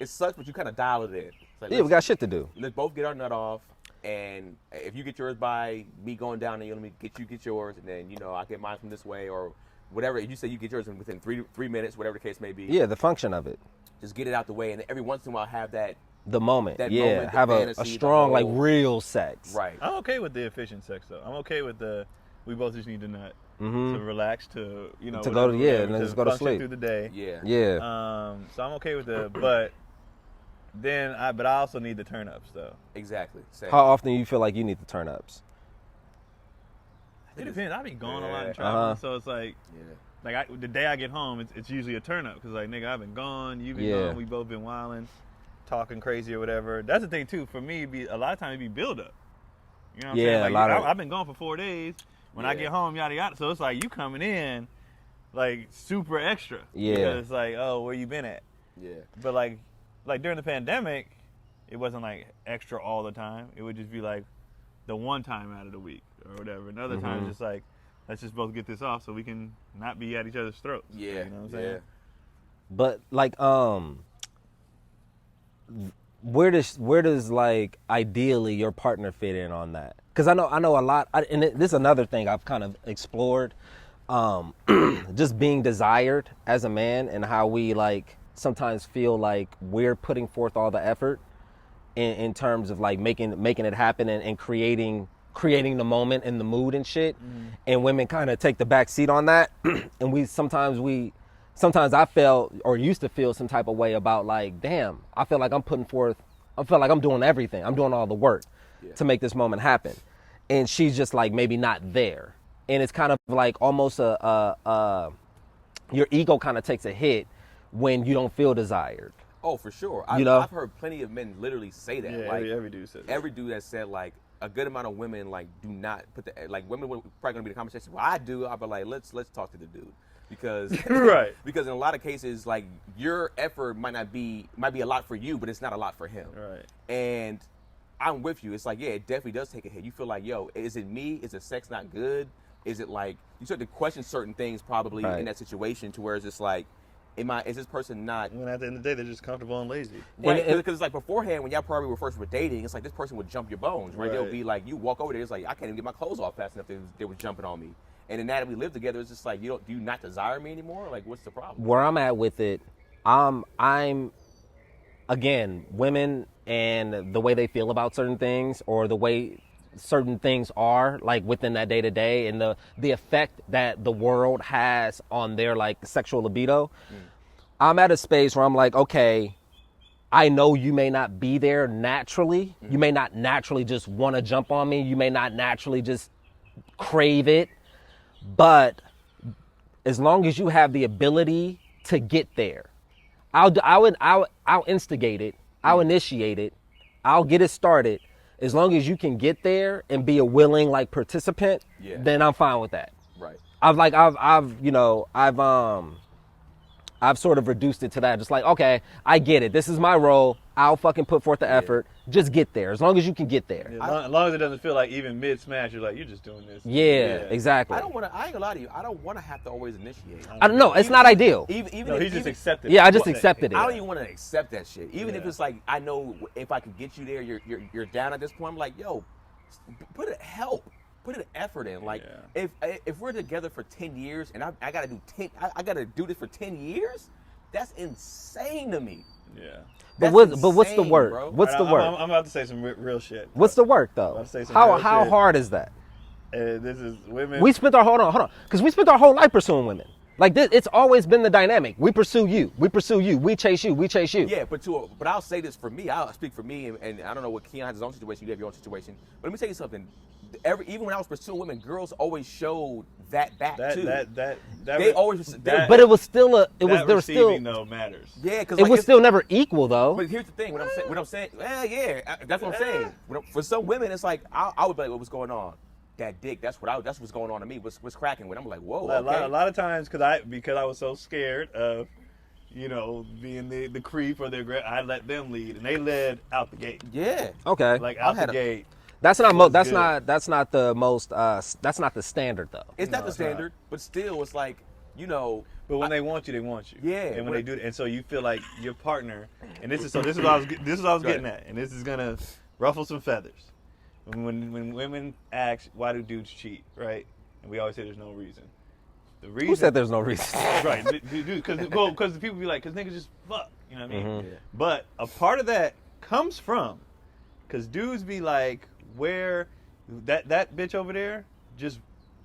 it sucks, but you kind of dial it in. Like, yeah, we got shit to do. Let's both get our nut off. And if you get yours by me going down there, let me get yours, and then I get mine from this way or whatever. If you say you get yours within three minutes, whatever the case may be. Yeah, the function of it. Just get it out the way, and every once in a while have that. The moment. That yeah, moment, have fantasy, a strong whole, like real sex. Right. I'm okay with the efficient sex though. I'm okay with we both just need to nut to relax to to go to and then just go to sleep through the day. Yeah. So I'm okay with but I also need the turn ups though. Exactly. Same. How often you feel like you need the turn ups? It depends. I be gone a lot and traveling, so it's like, the day I get home, it's usually a turn up because like nigga, I've been gone, you've been gone, we both been wilding, talking crazy or whatever. That's the thing too. For me, a lot of times it be build up. You know what I'm saying? Like, I've been gone for 4 days. When I get home, yada yada. So it's like you coming in, like super extra. Yeah. Because it's like, oh, where you been at? Yeah. But like during the pandemic, it wasn't like extra all the time. It would just be like the one time out of the week or whatever. Another time it's just like, let's just both get this off so we can not be at each other's throats. Yeah, you know what I'm saying? But like, where does like ideally your partner fit in on that? Because I know a lot, and this is another thing I've kind of explored, just being desired as a man and how we like sometimes feel like we're putting forth all the effort in terms of like making it happen and creating the moment and the mood and shit, and women kind of take the back seat on that, and sometimes I felt or used to feel some type of way about like, damn, I feel like I'm doing everything. I'm doing all the work to make this moment happen. And she's just like maybe not there. And it's kind of like almost your ego kind of takes a hit when you don't feel desired. Oh, for sure. I've heard plenty of men literally say that. Yeah, like every dude said that. Every dude that said like a good amount of women like do not put the like women were probably gonna be the conversation. Well, I do. I'll be like, let's talk to the dude. Because right. Because in a lot of cases, like your effort might be a lot for you, but it's not a lot for him. Right. And I'm with you. It's like, yeah, it definitely does take a hit. You feel like, yo, is it me? Is the sex not good? Is it like you start to question certain things probably in that situation to where it's just like, is this person not? When at the end of the day they're just comfortable and lazy. Right. Because it's like beforehand when y'all probably were first dating, it's like this person would jump your bones, right? They'll be like, you walk over there, it's like I can't even get my clothes off fast enough. They were jumping on me. And then now that we live together, it's just like, do you not desire me anymore? Like, what's the problem? Where I'm at with it, I'm again, women and the way they feel about certain things or the way certain things are like within that day to day and the effect that the world has on their like sexual libido. I'm at a space where I'm like, okay, I know you may not be there naturally. You may not naturally just want to jump on me. You may not naturally just crave it. But as long as you have the ability to get there, I'll instigate it. I'll initiate it. I'll get it started. As long as you can get there and be a willing like participant, then I'm fine with that. Right. I've sort of reduced it to that. Just like, okay, I get it. This is my role. I'll fucking put forth the effort. Just get there. As long as you can get there. Yeah, as long as it doesn't feel like even mid-smash, you're like, you're just doing this. Yeah, exactly. I ain't gonna lie to you. I don't want to have to always initiate. I don't know. It's not ideal. Even he just accepted it. Yeah, I just accepted it. I don't even want to accept that shit. Even if it's like, I know if I can get you there, you're down at this point. I'm like, yo, put an effort in. Like, if we're together for 10 years and I gotta do this for 10 years, that's insane to me. Yeah. But what's the work? Bro. What's the work? I'm about to say some real shit. What's the work though? How hard is that? This is women. We spent our hold on, because we spent our whole life pursuing women. Like this, it's always been the dynamic. We pursue you, we chase you, we chase you. Yeah, but I'll say this for me. I'll speak for me, and I don't know what Keon has his own situation. You have your own situation. But let me tell you something. Even when I was pursuing women, girls always showed that back too. But it was still there was still though matters. Yeah, because it was still never equal though. But here's the thing. What I'm saying. Well, yeah, that's what I'm saying. For some women, it's like I would be like, what's going on? That dick. That's what's going on to me. What's cracking with? I'm like, whoa. Okay. A lot of times, because I was so scared of, being the creep or the aggressor, I let them lead, and they led out the gate. Yeah. Okay. Like out the gate. That's not the most. That's not the standard though. It's not the standard, but still, it's like, But when they want you, they want you. Yeah. And when they do, and so you feel like your partner, and this is what I was getting at, and this is gonna ruffle some feathers. When women ask why do dudes cheat, right? And we always say there's no reason. The reason. Who said there's no reason? Right. Because the people be like, because niggas just fuck. You know what I mean? Mm-hmm. Yeah. But a part of that comes from, because dudes be like, where that bitch over there just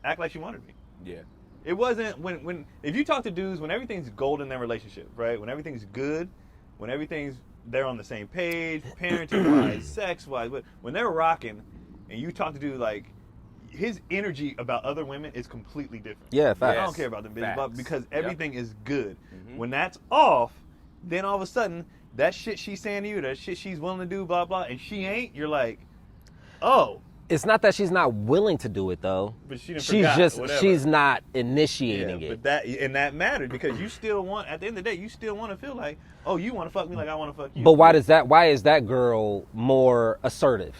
act like she wanted me. Yeah. It wasn't when if you talk to dudes when everything's gold in their relationship, right? When everything's good, when they're on the same page, parenting wise, sex wise, but when they're rocking, and you talk to dude like his energy about other women is completely different. Yeah, facts. I don't care about them bitches, but because everything is good. Mm-hmm. When that's off, then all of a sudden that shit she's saying to you, that shit she's willing to do, blah blah, and she ain't. You're like, oh, It's not that she's not willing to do it though. But she done she's forgot, just whatever. she's not initiating Yeah, it. but that matters because you still want, at the end of the day, you still want to feel like, oh, you want to fuck me like I want to fuck you. But why is that girl more assertive?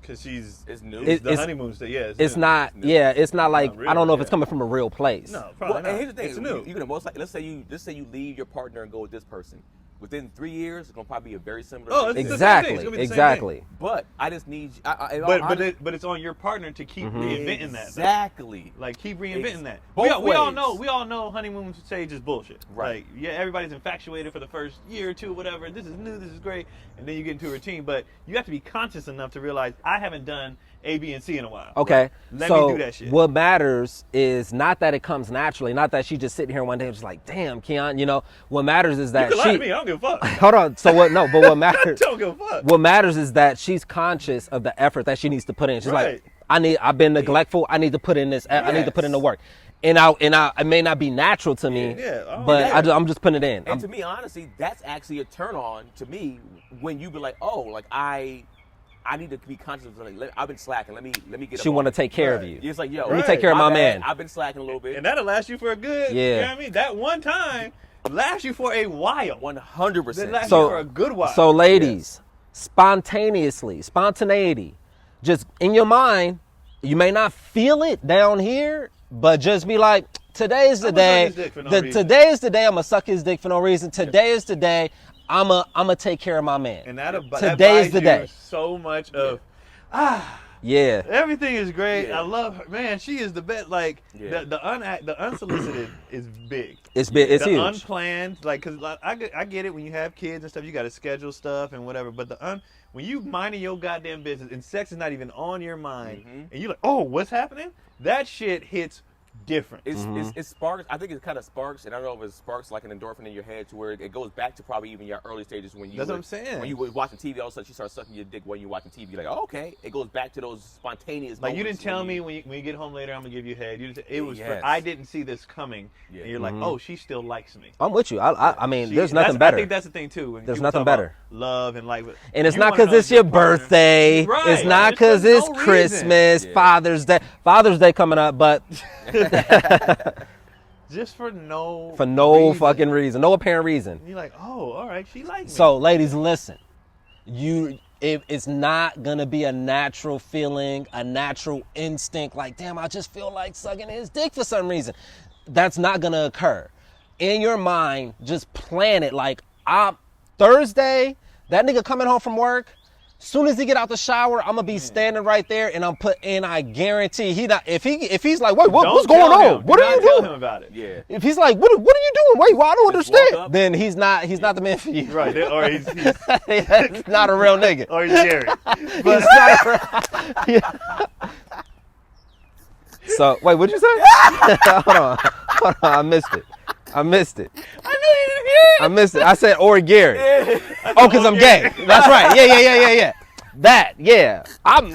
Because it's new. It's the It's- honeymoon stage. Yeah, It's new. not. Yeah, it's not like real, I don't know if it's yeah. coming from a real place. No, probably Well, not. and here's the thing: It's new. you're gonna most likely, let's say you leave your partner and go with this person. Within 3 years, it's gonna probably be a very similar. Oh, situation. it's the same thing. It's Exactly. gonna be the same Exactly. But I just need. But it's on your partner to keep reinventing that. Exactly. Like keep reinventing that. Both We all ways. know honeymoon stage is bullshit. Right. Like yeah, everybody's infatuated for the first year or two, whatever. This is new. This is great, and then you get into a routine. But you have to be conscious enough to realize I haven't done A, B, and C in a while. Okay. Let so me do that shit. What matters is not that it comes naturally, not that she just sitting here one day and just like, damn, Keon, what matters is that You can she lie to me. I don't give a fuck. Hold on. So what no, but what matters Don't give a fuck. What matters is that she's conscious of the effort that she needs to put in. She's Right. like, I've been neglectful. I need to put in this. I need to put in the work. And it may not be natural to me, but I'm just putting it in. And to me, honestly, that's actually a turn on to me when you be like, oh, like I need to be conscious of like, I've been slacking. Let me get. She want to take care of you. It's like, yo, Let me take care of my man. I've been slacking a little bit. And that'll last you for a good. Yeah. You know what I mean? That one time lasts you for a while. 100%. That lasts So- you for a good while. So, ladies, spontaneity, just in your mind, you may not feel it down here, but just be like, today is the day. suck his dick for no reason. Today is the day I'm gonna suck his dick for no reason. Today is the day I'm gonna take care of my man. And that Today is buys the you day. so much of Yeah. everything is great. Yeah. I love her, man. She is the best. Like Yeah. the unsolicited is big. It's big. It's the huge. unplanned, like, cause I get it when you have kids and stuff, you got to schedule stuff and whatever. But when you minding your goddamn business and sex is not even on your mind, and you're like, oh, what's happening? That shit hits different. It sparks. I think it kind of sparks, and I don't know if it sparks like an endorphin in your head to where it goes back to probably even your early stages when you. That's what I'm saying. When you were watching TV, all of a sudden she starts sucking your dick while you're watching TV. You're like, oh, okay. It goes back to those spontaneous. Like you moments didn't tell me when you get home later, I'm gonna give you head. It was Yes. I didn't see this coming, Yeah. and you're like, oh, she still likes me. I'm with you. I mean, there's That's- nothing better. I think that's the thing too. When There's people nothing talk about better. Love and like, And it's you not wanna because know it's your partner- birthday. Right. It's not It's for because it's no reason. Christmas, Yeah. Father's Day. Father's Day coming up, but just for no fucking reason, no apparent reason. You're like, oh, all right, she likes me. So, ladies, listen. It's not gonna be a natural feeling, a natural instinct. Like, damn, I just feel like sucking his dick for some reason. That's not gonna occur. In your mind, just plan it. Like, Thursday, that nigga coming home from work. Soon as he get out the shower, I'm gonna be standing right there, and I guarantee he not. If he's like, wait, what's going on? What are you Tell doing? him about it. Yeah. If he's like, what are you doing? Wait, well, I don't Just walk understand. up. Then he's not the man for you. Right. Or he's He's not a real nigga. or he's Jerry. He's not a real- Yeah. So wait, what'd you say? Hold on, I missed it. I knew you didn't hear it. I missed it. I said or Gary. Oh, because I'm gay. That's right. Yeah. That, yeah.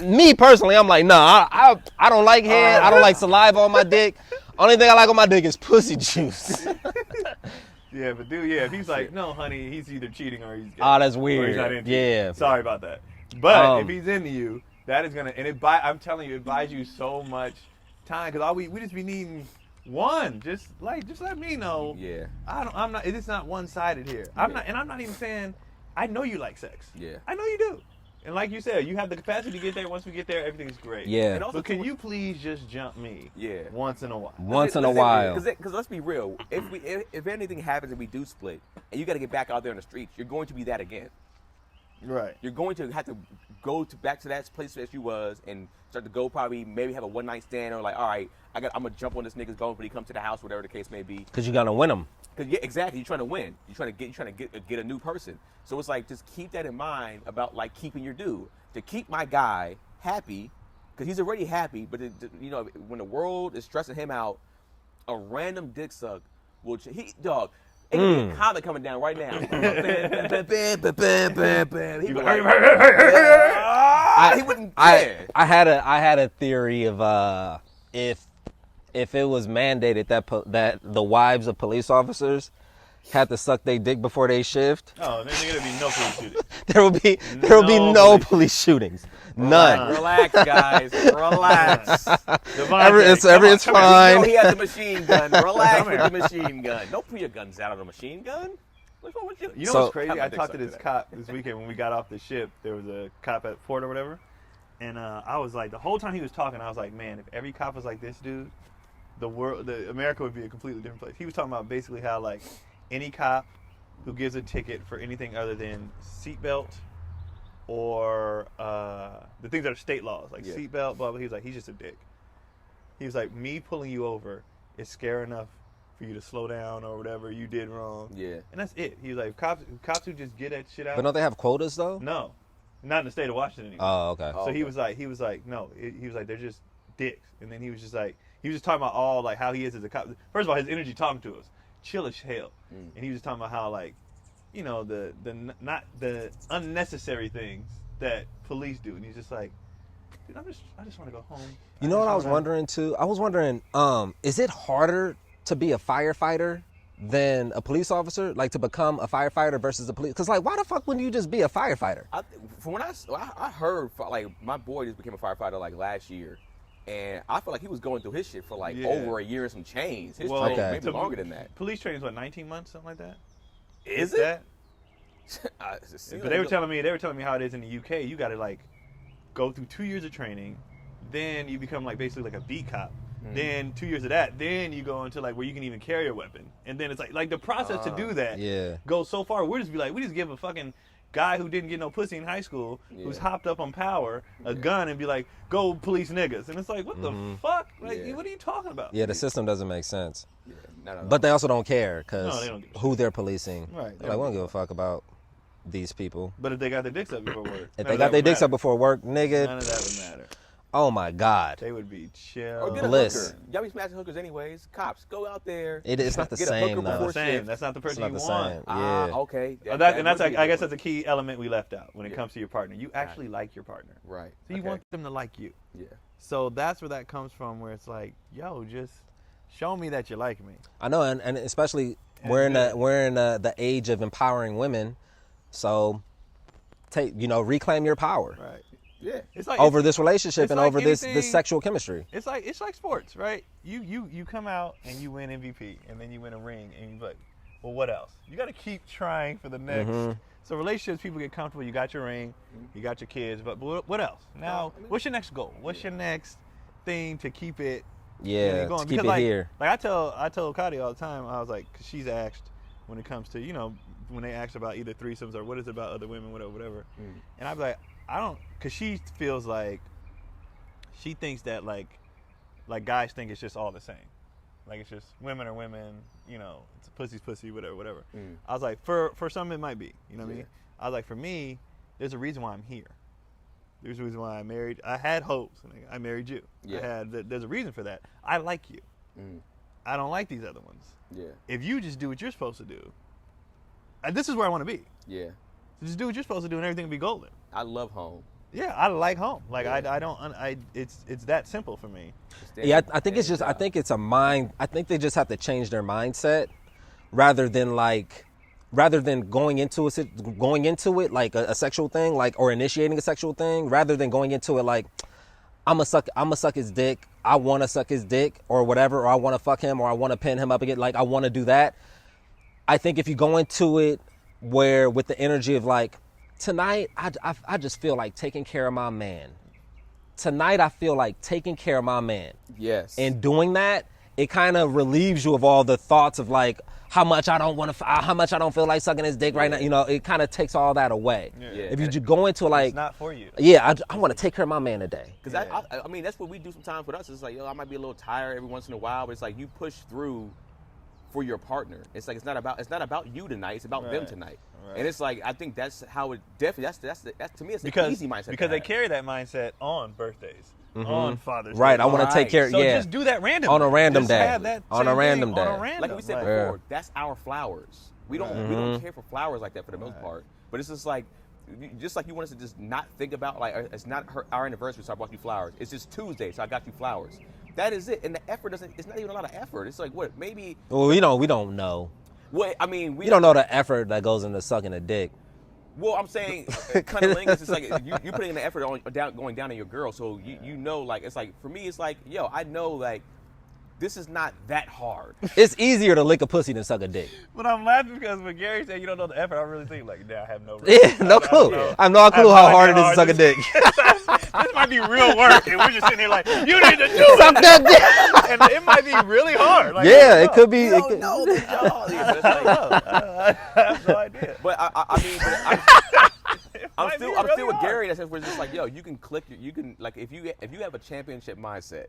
Me personally, I'm like, nah, I don't like head. I don't like saliva on my dick. Only thing I like on my dick is pussy juice. Yeah, but dude, yeah, if he's like, no, honey, he's either cheating or he's gay. Oh, that's Or weird. he's not into you. Yeah. Sorry about that. But if Um, he's into you, that is gonna, and I'm telling you, it buys you so much time because we just be needing one. Just let me know. Yeah. I'm not. It's not one sided here. I'm not even saying. I know you like sex. Yeah. I know you do. And like you said, you have the capacity to get there. Once we get there, everything's great. Yeah. And also But can you please just jump me? Yeah. Once in a while. Once in a while. Because let's be real. If anything happens and we do split, and you got to get back out there in the streets, you're going to be that again. Right. You're going to have to go back to that place that you was and start to go probably maybe have a one night stand or like, all right, I'm gonna jump on this nigga's bone when he comes to the house, whatever the case may be. Because you're gonna win them. Because yeah, exactly, you're trying to win. You're trying to get a new person. So it's like just keep that in mind about like keeping your dude to keep my guy happy because he's already happy. But when the world is stressing him out, a random dick suck will dog. It could be a comment coming down right now. He be like, he wouldn't care. I had a theory of if it was mandated that the wives of police officers had to suck their dick before they shift, Oh, there's gonna be no police shootings. there will be no police shootings. None. Relax, guys. Relax. It's You fine. know he has a machine gun. Relax with the machine gun. Don't put your guns out on a machine gun. What's wrong with you? You know So- what's crazy? Have my I dick talked to sucked this today. cop this weekend when we got off the ship. There was a cop at port or whatever, and I was like, the whole time he was talking, I was like, man, if every cop was like this dude, America would be a completely different place. He was talking about basically how like any cop who gives a ticket for anything other than seatbelt or the things that are state laws, like seatbelt, blah blah. He was like, he's just a dick. He was like, me pulling you over is scary enough for you to slow down or whatever you did wrong. Yeah. And that's it. He was like, cops who just get that shit out. But don't they have quotas though? No, not in the state of Washington anymore. Oh, okay. So he was like, no. He was like, they're just dicks. And then he was just talking about all like how he is as a cop. First of all, his energy talking to us, chill as hell. And he was just talking about how like, you know, the not the unnecessary things that police do. And he's just like, dude, I just want to go home. You know what I was wondering too? I was wondering, is it harder to be a firefighter than a police officer? Like to become a firefighter versus a police? Because like, why the fuck wouldn't you just be a firefighter? From when I heard, like, my boy just became a firefighter like last year, and I feel like he was going through his shit for like over a year and some change. His training maybe longer than that. Police training is what, 19 months, something like that? Is it? But they were telling me how it is in the UK. You got to like go through 2 years of training, then you become like basically like a beat cop. Then 2 years of that, then you go into like where you can even carry a weapon, and then it's like the process to do that goes so far. We just give a fucking guy who didn't get no pussy in high school, who's hopped up on power, a gun, and be like, go police niggas, and it's like, what the fuck? Like, what are you talking about? Yeah, the system doesn't make sense. Yeah, no. But they also don't care because they don't give a who they're policing. Right. They're like, we don't give a fuck about these people. But if they got their dicks up before work, If they got their dicks up before work, nigga, none of that would matter. oh my God. They would be chill. Or get a Bliss. hooker. Y'all be smashing hookers anyways. Cops, go out there. It's not the Get a same hooker though. before Same. shift. That's not the It's person not you the want. same. Yeah. Okay. And that's would be I guess that's different. a key element we left out when it comes to your partner. You actually like your partner. Right. So you Okay. want them to like you. Yeah. So that's where that comes from, where it's like, yo, just show me that you like me. I know, and especially we're in the age of empowering women, so reclaim your power Right. Yeah. It's like over this relationship it's and like over this anything- sexual chemistry. It's like sports, right? You come out and you win MVP, and then you win a ring, and you're like, well, what else? You got to keep trying for the next. So relationships, people get comfortable. You got your ring, you got your kids, but what else? Now, what's your next goal? What's your next thing to keep it? Yeah, going? to keep Because, it here. Like I told Kadi all the time. I was like, cause she's asked when it comes to when they ask about either threesomes or what is it about other women, whatever. And I'm like, I don't, cause she feels like she thinks that like guys think it's just all the same, like it's just women are women, it's pussy's pussy, whatever. I was like, for some it might be, what I mean. I was like, for me, there's a reason why I'm here. There's a reason why I had hopes and I married you. Yeah. There's a reason for that. I like you. I don't like these other ones. Yeah. If you just do what you're supposed to do, this is where I want to be. Yeah. Just do what you're supposed to do and everything will be golden. I love home. Yeah, I like home. Like it's that simple for me. Yeah, I think it's just. I think it's a mind. I think they just have to change their mindset, rather than going into it like a sexual thing, or initiating a sexual thing, rather than going into it like, I'ma suck his dick. I want to suck his dick or whatever, or I want to fuck him, or I want to pin him up again. Like I want to do that. I think if you go into it with the energy of like, tonight I just feel like taking care of my man. Tonight I feel like taking care of my man. Yes. And doing that, it kind of relieves you of all the thoughts of like how much I don't feel like sucking his dick right now. It kind of takes all that away. Yeah. If you just go into like, It's not for you. yeah, I want to take care of my man today. Because I mean, that's what we do sometimes with us. It's like, I might be a little tired every once in a while, but it's like you push through for your partner. It's like it's not about you tonight. It's about them tonight. Right. And it's like, I think that's how it definitely. That's to me, it's an easy mindset. Because they carry that mindset on birthdays, on Father's Day. Right, I want to take care. So yeah, just do that randomly. On a random Just day. have that On a same random thing day. On a random. Like we said before, that's our flowers. We don't care for flowers like that for the most part. But it's just like you want us to just not think about, like, it's not our anniversary, so I bought you flowers. It's just Tuesday, so I got you flowers. That is it. And the effort it's not even a lot of effort. It's like, what, maybe. Well, we don't know. Well, I mean, You don't know the effort that goes into sucking a dick. Well, I'm saying cunnilingus is like you putting in the effort on going down on your girl, so you know, like it's like for me, it's like yo, I know like this is not that hard. It's easier to lick a pussy than suck a dick. But I'm laughing because when Gary said you don't know the effort, I really think like, I have no. Yeah, no clue. I have no clue how hard it is to suck a dick. This might be real work, and we're just sitting here like, you need to do Suck it. that dick. And it might be really hard. Like, Yeah, it could be. You don't know the job. I have no idea. But I mean, I'm still really with hard. Gary. That's where it's just like, yo, you can click. You can like if you have a championship mindset,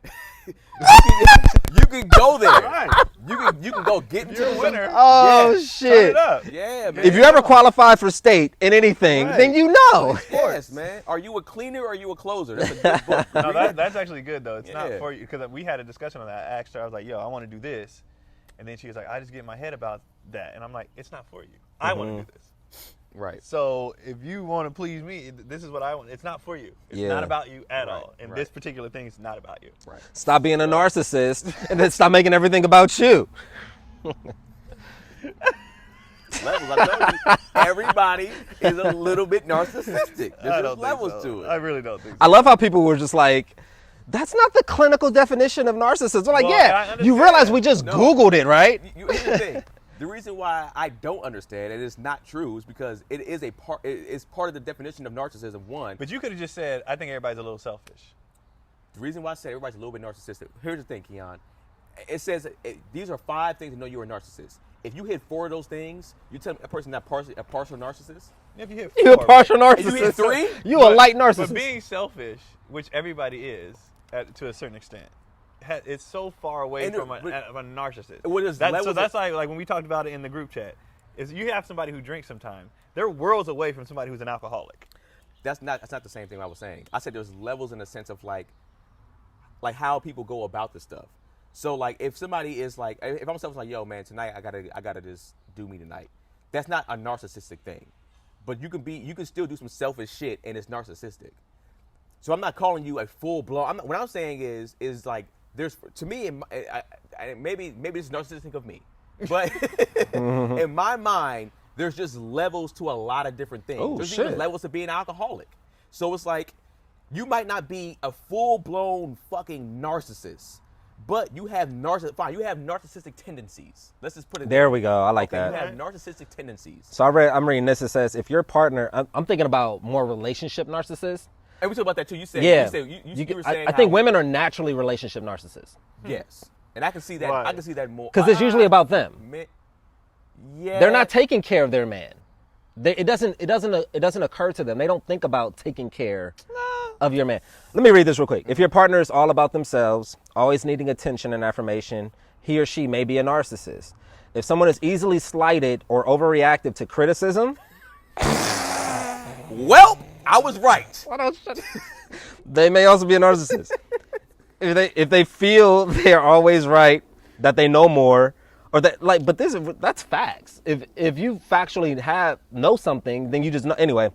you can go there. Right. You can go get into You're a the winner. Oh Yeah. Turn shit! it up. Yeah, man. If you ever qualify for state in anything, Right. then you know. Yes, man. Are you a cleaner or are you a closer? That's a good book. No, that's actually good though. It's not Yeah. for you because we had a discussion on that. I asked her, I was like, "Yo, I want to do this," and then she was like, "I just get in my head about that," and I'm like, "It's not for you. I want to do this." Right. So if you want to please me, this is what I want. It's not for you. It's Yeah. not about you at Right, all. And right. this particular thing is not about you. Right. Stop being a narcissist and then stop making everything about you. Levels. I told you, everybody is a little bit narcissistic. I There's don't levels think so. to I it. really don't think so. I love how people were just like, that's not the clinical definition of narcissism. I'm like, Well, I yeah, understand. you realize we just No. Googled it, right? Here's the thing. The reason why I don't understand and it's not true is because it is a part. It's part of the definition of narcissism. One. But you could have just said, I think everybody's a little selfish. The reason why I say everybody's a little bit narcissistic. Here's the thing, Keon. It says these are 5 things to know you're a narcissist. If you hit 4 of those things, you tell a person not a partial narcissist. If you hit You a 4, partial If you hit narcissist. 3, You a light narcissist. But being selfish, which everybody is to a certain extent, it's so far away And from a narcissist. What is That's, levels so that's of- like when we talked about it in the group chat. Is you have somebody who drinks sometime. They're worlds away from somebody who's an alcoholic. that's not the same thing I was saying. I said there's levels in the sense of like how people go about this stuff. So like if somebody is like if I'm selfish like yo man tonight I gotta just do me tonight. That's not a narcissistic thing. But you can still do some selfish shit and it's narcissistic. So I'm not calling you a full blown. What I'm saying is like there's to me maybe it's narcissistic of me, but in my mind there's just levels to a lot of different things. Oh, there's shit. even levels to being alcoholic. So it's like you might not be a full blown fucking narcissist, but you have narcissistic tendencies. Let's just put it There we go. I like Okay, that. you have narcissistic tendencies. So I'm reading this. It says, if your partner, I'm thinking about more relationship narcissists. And we talked about that too. You said Yeah. you were saying I think how- women are naturally relationship narcissists Yes, and I can see that. Why? I can see that more because it's usually about them. Yeah, They're not taking care of their man. It doesn't occur to them. They don't think about taking care of your man. Let me read this real quick. If your partner is all about themselves, always needing attention and affirmation, he or she may be a narcissist. If someone is easily slighted or overreactive to criticism, Well, I was right. they may also be a narcissist. If they feel they're always right, that they know more, or that like, but that's facts. If you factually know something, then you just know anyway.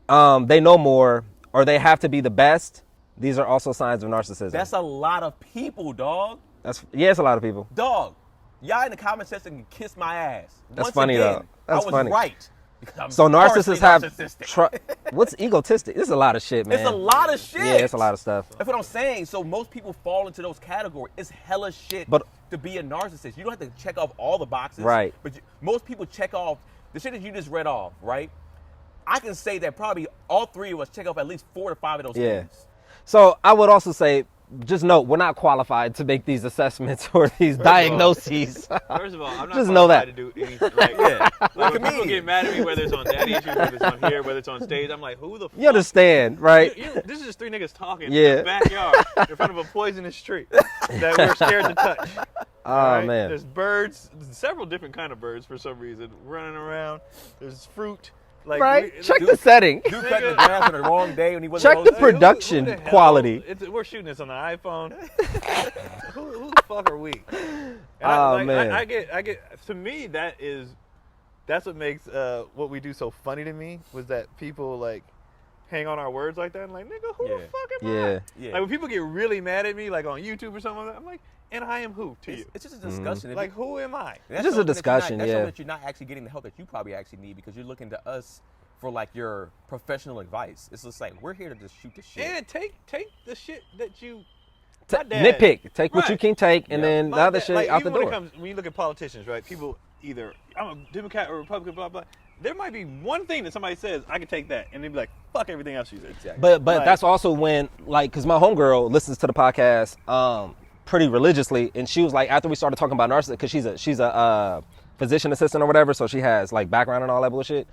They know more, or they have to be the best. These are also signs of narcissism. That's a lot of people, dog. It's a lot of people. Dog, y'all in the comment section can kiss my ass. That's Once funny, again, though. That's I was funny. right. Because I'm So partially narcissists have narcissistic. what's egotistic? This is a lot of shit, man. It's a lot of shit. Yeah, it's a lot of stuff. That's what I'm saying. So most people fall into those categories. It's hella shit But- to be a narcissist. You don't have to check off all the boxes. Right. But most people check off the shit that you just read off, right? I can say that probably all 3 of us check off at least 4 to 5 of those Yeah. things. So I would also say, just note, we're not qualified to make these assessments or these diagnoses. First of all, I'm not Just know qualified that. to do anything. Like, Yeah. like when people comedian. get mad at me, whether it's on daddy issues, whether it's on here, whether it's on stage, I'm like, who the fuck? You understand, right? This is just 3 niggas talking Yeah. in the backyard in front of a poisonous tree that we're scared to touch. Oh, Alright? man. There's birds, several different kind of birds for some reason, running around. There's fruit. Like, Right? Check dude- the setting. Dude cut the grass on the wrong day when he wasn't Check supposed the to. production who the hell- quality. We're shooting this on the iPhone. who the fuck are we? And Oh, man. I get. To me, that's what makes what we do so funny to me. Was that people like hang on our words like that? And like, nigga, who the Yeah. fuck am I? Yeah. Yeah. Like when people get really mad at me, like on YouTube or something like that, I'm like, And I am who to you? It's just a discussion. Like, who am I? It's just a discussion, That's yeah. something that you're not actually getting the help that you probably actually need because you're looking to us for like your professional advice. It's just like we're here to just shoot the shit. And take the shit that you Nitpick. Take what you Right. can take, and then the other shit like, out the even door. when you look at politicians, right? People either I'm a Democrat or Republican, blah blah. There might be one thing that somebody says I can take that, and they'd be like, "Fuck everything else you said." Exactly. But Like- that's also when, like, because my homegirl listens to the podcast pretty religiously, and she was like, after we started talking about narcissism, because she's a physician assistant or whatever, so she has like background and all that bullshit.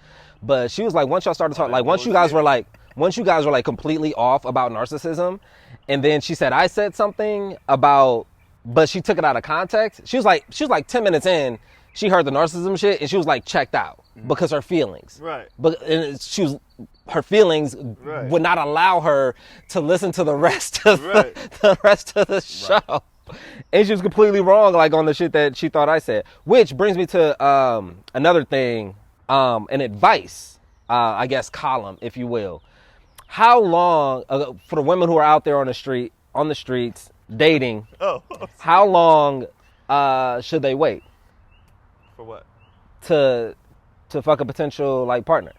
But she was like, once y'all started talking, like once you guys were like completely off about narcissism, and then she said I said something about, but she took it out of context. She was like 10 minutes in, she heard the narcissism shit, and she was like checked out because her feelings. Right. But her feelings Right. would not allow her to listen to the rest of Right. the rest of the show. And she was completely wrong, like on the shit that she thought I said. Which brings me to another thing, an advice, I guess, column, if you will. How long for the women who are out there on the streets dating? Oh, How long should they wait for what? to fuck a potential like partner?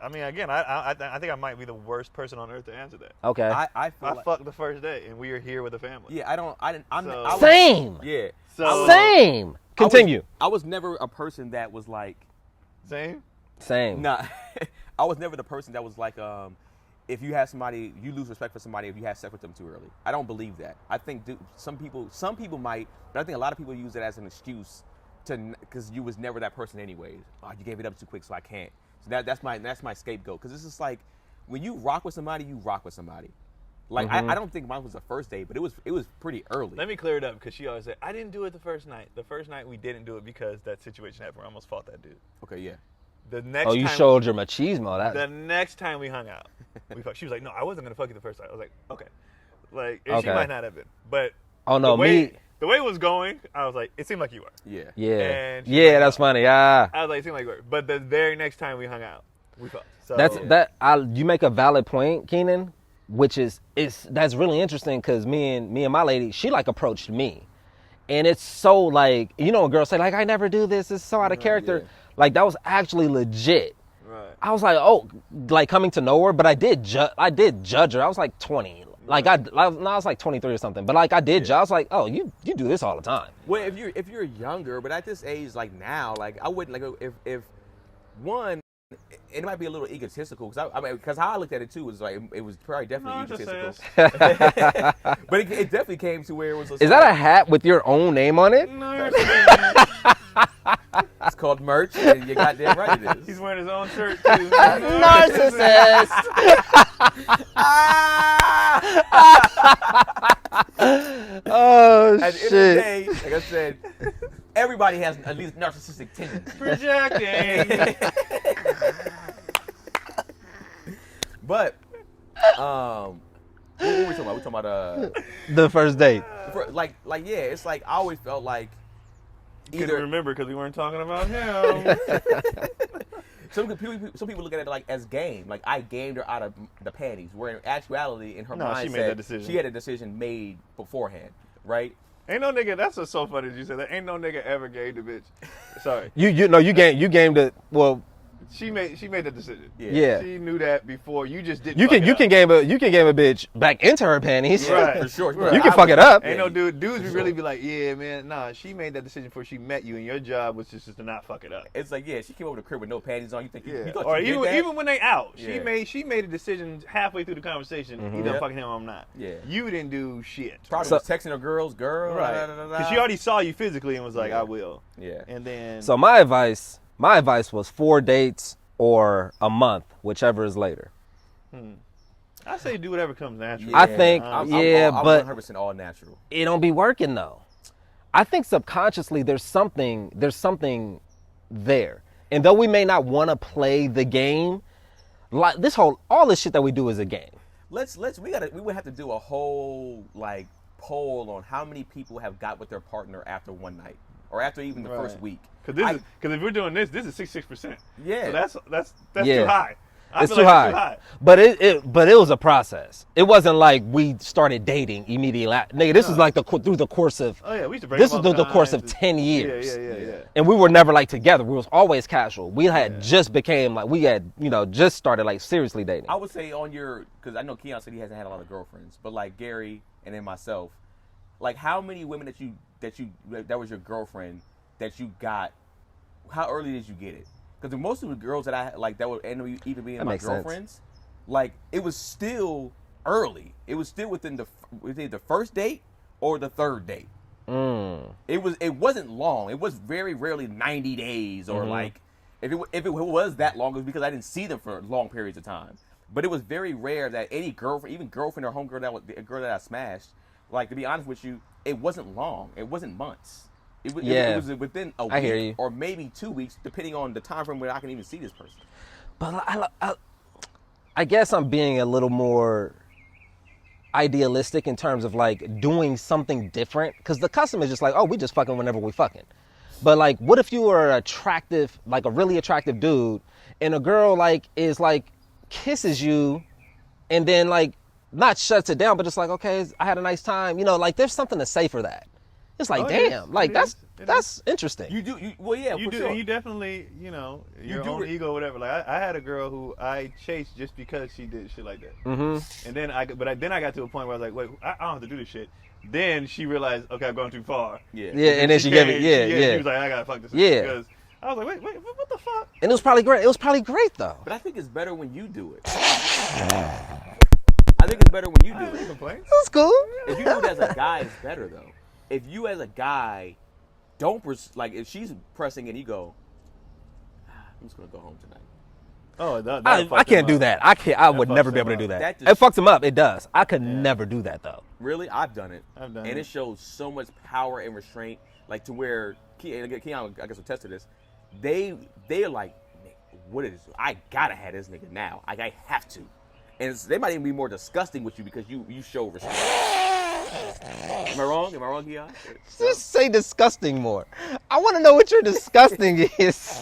I mean, again, I think I might be the worst person on earth to answer that. Okay. I feel I like, fucked the first day, and we are here with a family. yeah, I'm So- I was- Same. Yeah. So- Same. Continue. I was never a person that was like, Same. Same. nah. I was never the person that was like, if you have somebody, you lose respect for somebody if you have sex with them too early. I don't believe that. I think some people might, but I think a lot of people use it as an excuse because you was never that person anyways. Oh, you gave it up too quick, so I can't. So that's my scapegoat. Because it's just like when you rock with somebody, you rock with somebody. Like I don't think mine was the first date, but it was pretty early. Let me clear it up because she always said I didn't do it the first night. The first night we didn't do it because that situation happened where I almost fought that dude. Okay, yeah. The next Oh, you time, showed your machismo. the next time we hung out, we fucked. She was like, "No, I wasn't gonna fuck you the first time." I was like, "Okay," like and she Okay. might not have been, but Oh no, the way it was going, I was like, "It seemed like you were." Yeah. Yeah. And she Yeah, like, that's "Oh." funny. Ah. I was like, "It seemed like you were," but the very next time we hung out, we fucked. So You make a valid point, Keenan, which is that's really interesting because me and my lady, she like approached me. And it's so like, you know, when girls say like, I never do this, it's so out of character. yeah. Like that was actually legit. Right. I was like, oh, like coming to know her, but I did judge her. I was like 20. Like I was like 23 or something. But like I did judge. I was like, oh, you do this all the time. Well, if you're younger, but at this age, like now, like I wouldn't like if one, it might be a little egotistical because how I looked at it too was like it was probably definitely Narcissist. egotistical. But it definitely came to where it was. Is that a hat with your own name on it? It's called merch, and you goddamn right it is. He's wearing his own shirt too. Narcissist. Oh At the end of the shit. day, like I said, everybody has at least narcissistic tendencies. Projecting. But, what were we talking about? We talking about The first date. like yeah. It's like I always felt like Couldn't either remember because we weren't talking about him. some people look at it like as game. Like I gamed her out of the panties. Where in actuality, in her No, she mindset, made that decision. she had a decision made beforehand, right? Ain't no nigga. That's what's so funny that you said that. Ain't no nigga ever gave the bitch. Sorry. You gamed it. Well, She made the decision. yeah. She knew that before. You just didn't. You fuck can it game up. a bitch back into her panties. Right. For sure. You can fuck it up. Ain't no dudes for would sure. really be like, yeah, man, nah. She made that decision before she met you, and your job was just to not fuck it up. It's like yeah, she came over to the crib with no panties on. You think you thought Or you did that? even when they out, Yeah. she made a decision halfway through the conversation. Either I'm Yep. fucking him or I'm not. Yeah. You didn't do shit. Probably So- was texting her girl. Right. Because she already saw you physically and was like, Yeah. I will. Yeah. And then. So my advice was 4 dates or a month, whichever is later. I say do whatever comes natural. I think- I'm but- 100% all natural. It don't be working though. I think subconsciously there's something there. And though we may not want to play the game, like all this shit that we do is a game. We would have to do a whole like poll on how many people have got with their partner after one night or after even the first week. Because if we're doing this is 66%. Yeah. So that's Yeah. too high. It's feel too like high. But it was a process. It wasn't like we started dating immediately. Nigga, this was like through the course of. Oh yeah, we used to break This up was all through the course time. of 10 years. Yeah. And we were never like together. We was always casual. We had just became like we had just started like seriously dating. I would say on your, because I know Keon said he hasn't had a lot of girlfriends, but like Gary and then myself, like how many women that was your girlfriend that you got? How early did you get it? Because most of the girls that I like that would end up even being my girlfriends, like it was still early. It was still within the first date or the third date. It wasn't long. It was very rarely 90 days or like if it was that long, it was because I didn't see them for long periods of time. But it was very rare that any girlfriend, even girlfriend or homegirl a girl that I smashed, like to be honest with you, it wasn't long. It wasn't months. It was within a week or maybe 2 weeks, depending on the time frame where I can even see this person. But I guess I'm being a little more idealistic in terms of like doing something different. Because the custom is just like, oh, we just fucking whenever we fucking. But like, what if you were attractive, like a really attractive dude, and a girl like is like kisses you, and then like not shuts it down, but just like, okay, I had a nice time. Like there's something to say for that. It's like, damn, like that's interesting. You do, you do, sure. and you definitely, your own ego, or whatever. Like I had a girl who I chased just because she did shit like that. Mm-hmm. And then I got to a point where I was like, wait, I don't have to do this shit. Then she realized, okay, I've gone too far. Yeah, and then she gave it, She was like, I gotta fuck this. Yeah. Because I was like, wait, what the fuck? And it was probably great. It was probably great though. But I think it's better when you do it. I think it's better when you do it. That's cool. If you do it as a guy, it's better though. If you as a guy don't if she's pressing and you go, I'm just gonna go home tonight. Oh, I can't do that. I would never be able to do that. It fucks him up. It does. I could never do that though. Really, I've done it. And it shows so much power and restraint, like to where Keon, I guess, will attest to this. They're like, what is this? I gotta have this nigga now. I have to. And they might even be more disgusting with you because you show restraint. Am I wrong? Am I wrong, Keon? Just say disgusting more. I want to know what your disgusting is.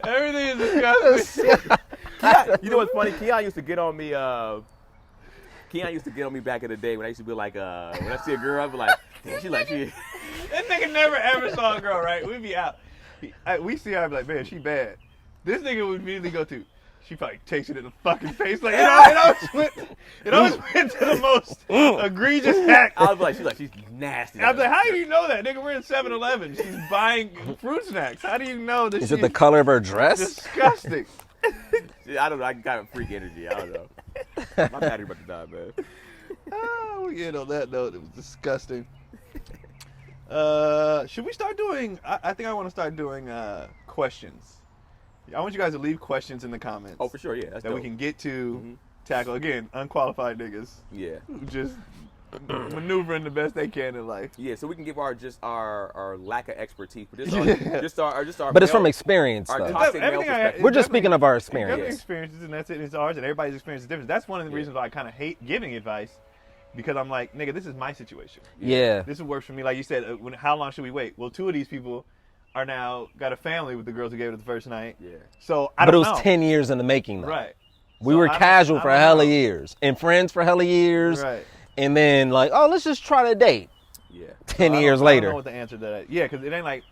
Everything is disgusting. Keon, you know what's funny? Keon used to get on me. Keon used to get on me back in the day when I used to be like, when I see a girl, I'd be like, damn, she. That nigga never ever saw a girl, right? We'd be out. We see her, I'd be like, man, she bad. This nigga would immediately go to, she probably takes it in the fucking face. Like, it always went to the most egregious act. I was like, she's nasty. I was like, how do you know that? Nigga, we're in 7-Eleven. She's buying fruit snacks. How do you know that Is it the color of her dress? Disgusting. I don't know. I got a freak energy. I don't know. My battery about to die, man. We end on that note. It was disgusting. Should we start doing, I think I want to start doing questions. I want you guys to leave questions in the comments. Oh, for sure, yeah. That's that dope. We can get to tackle. Again, unqualified niggas. Yeah. Who just maneuvering the best they can in life. Yeah, so we can give our lack of expertise, but just our But it's from experience, our though. toxic male perspective. We're just speaking of our experience. Every experiences, and that's it. It's ours, and everybody's experience is different. That's one of the reasons why I kind of hate giving advice, because I'm like, nigga, this is my situation. Yeah. This works for me. Like you said, how long should we wait? Well, 2 of these people are now got a family with the girls who gave it the first night. Yeah. So I don't know. But it was 10 years in the making, though. Right. We were casual for hella years, and friends for hella years. Right. And then like, oh, let's just try to date. Yeah. 10 years later. I don't know what the answer to that. Yeah, because it ain't like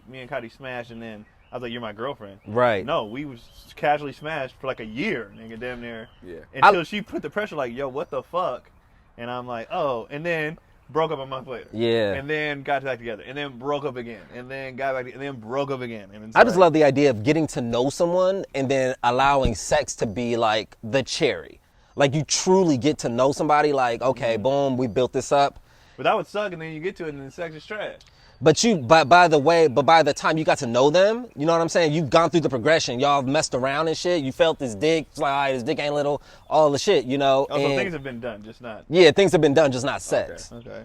me and Cotty smashed, and then I was like, you're my girlfriend. Right. No, we was casually smashed for like a year, nigga, damn near. Yeah. Until she put the pressure, like, yo, what the fuck? And I'm like, oh, and then broke up a month later. Yeah. And then got back together. And then broke up again. And then got back and then broke up again. And I just love the idea of getting to know someone and then allowing sex to be like the cherry. Like you truly get to know somebody, like, okay, boom, we built this up. But that would suck, and then you get to it and then sex is trash. But by the time you got to know them, you know what I'm saying? You've gone through the progression. Y'all messed around and shit. You felt this dick. It's like, all right, this dick ain't little. All the shit, you know. Also, things have been done, just not. Yeah, things have been done, just not sex. Okay.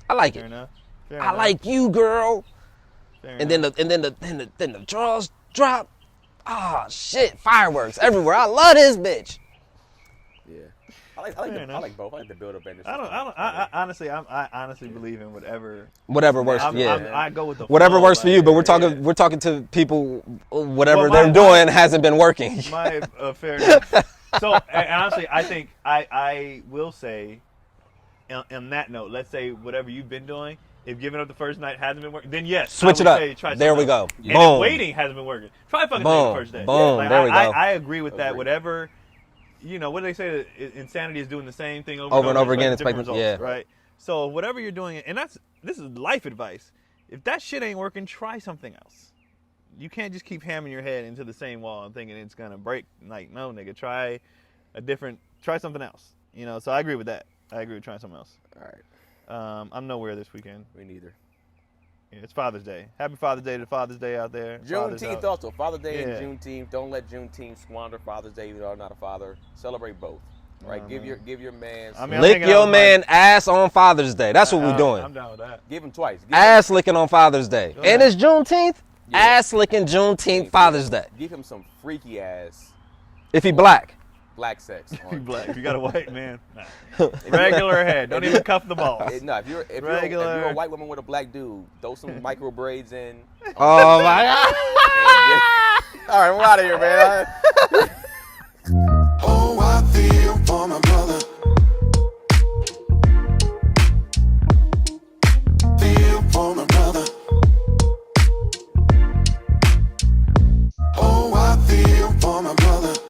I like Fair it. enough. I like you, girl. Fair And enough. then the draws drop. Ah, shit, fireworks everywhere. I love this bitch. Yeah. I like both. I like the build up and the I honestly believe in whatever works. I go with the whatever flow, works for like, you. But we're talking to people. Whatever Well, they're doing hasn't been working. Fair enough. So honestly, I think I will say, on that note, let's say whatever you've been doing, if giving up the first night hasn't been working, then yes, switch it up. There we go. And if waiting hasn't been working, try fucking the first day. Boom. Like, There we go. I agree with that. Whatever, what do they say? Insanity is doing the same thing over and over again, expecting results, yeah. right? So whatever you're doing, and this is life advice. If that shit ain't working, try something else. You can't just keep hammering your head into the same wall and thinking it's gonna break. Like, no, nigga, try something else. So I agree with that. I agree with trying something else. All right. I'm nowhere this weekend. Me neither. Yeah, it's Father's Day. Happy Father's Day to Father's Day out there. Juneteenth also. Father's Day and Juneteenth. Don't let Juneteenth squander Father's Day. Even though I'm not a father, celebrate both. Right? Give your man. Lick your man ass on Father's Day. That's what we're doing. I'm down with that. Give him twice. Ass licking on Father's Day. And it's Juneteenth. Yeah. Ass licking Juneteenth Father's Day. Give him some freaky ass. If he black. Black sex. If you black. If you got a white man. Nah. Regular head. Don't even cuff the balls. No, if you're a white woman with a black dude, throw some micro braids in. Oh my God. All right, we're out of here, man.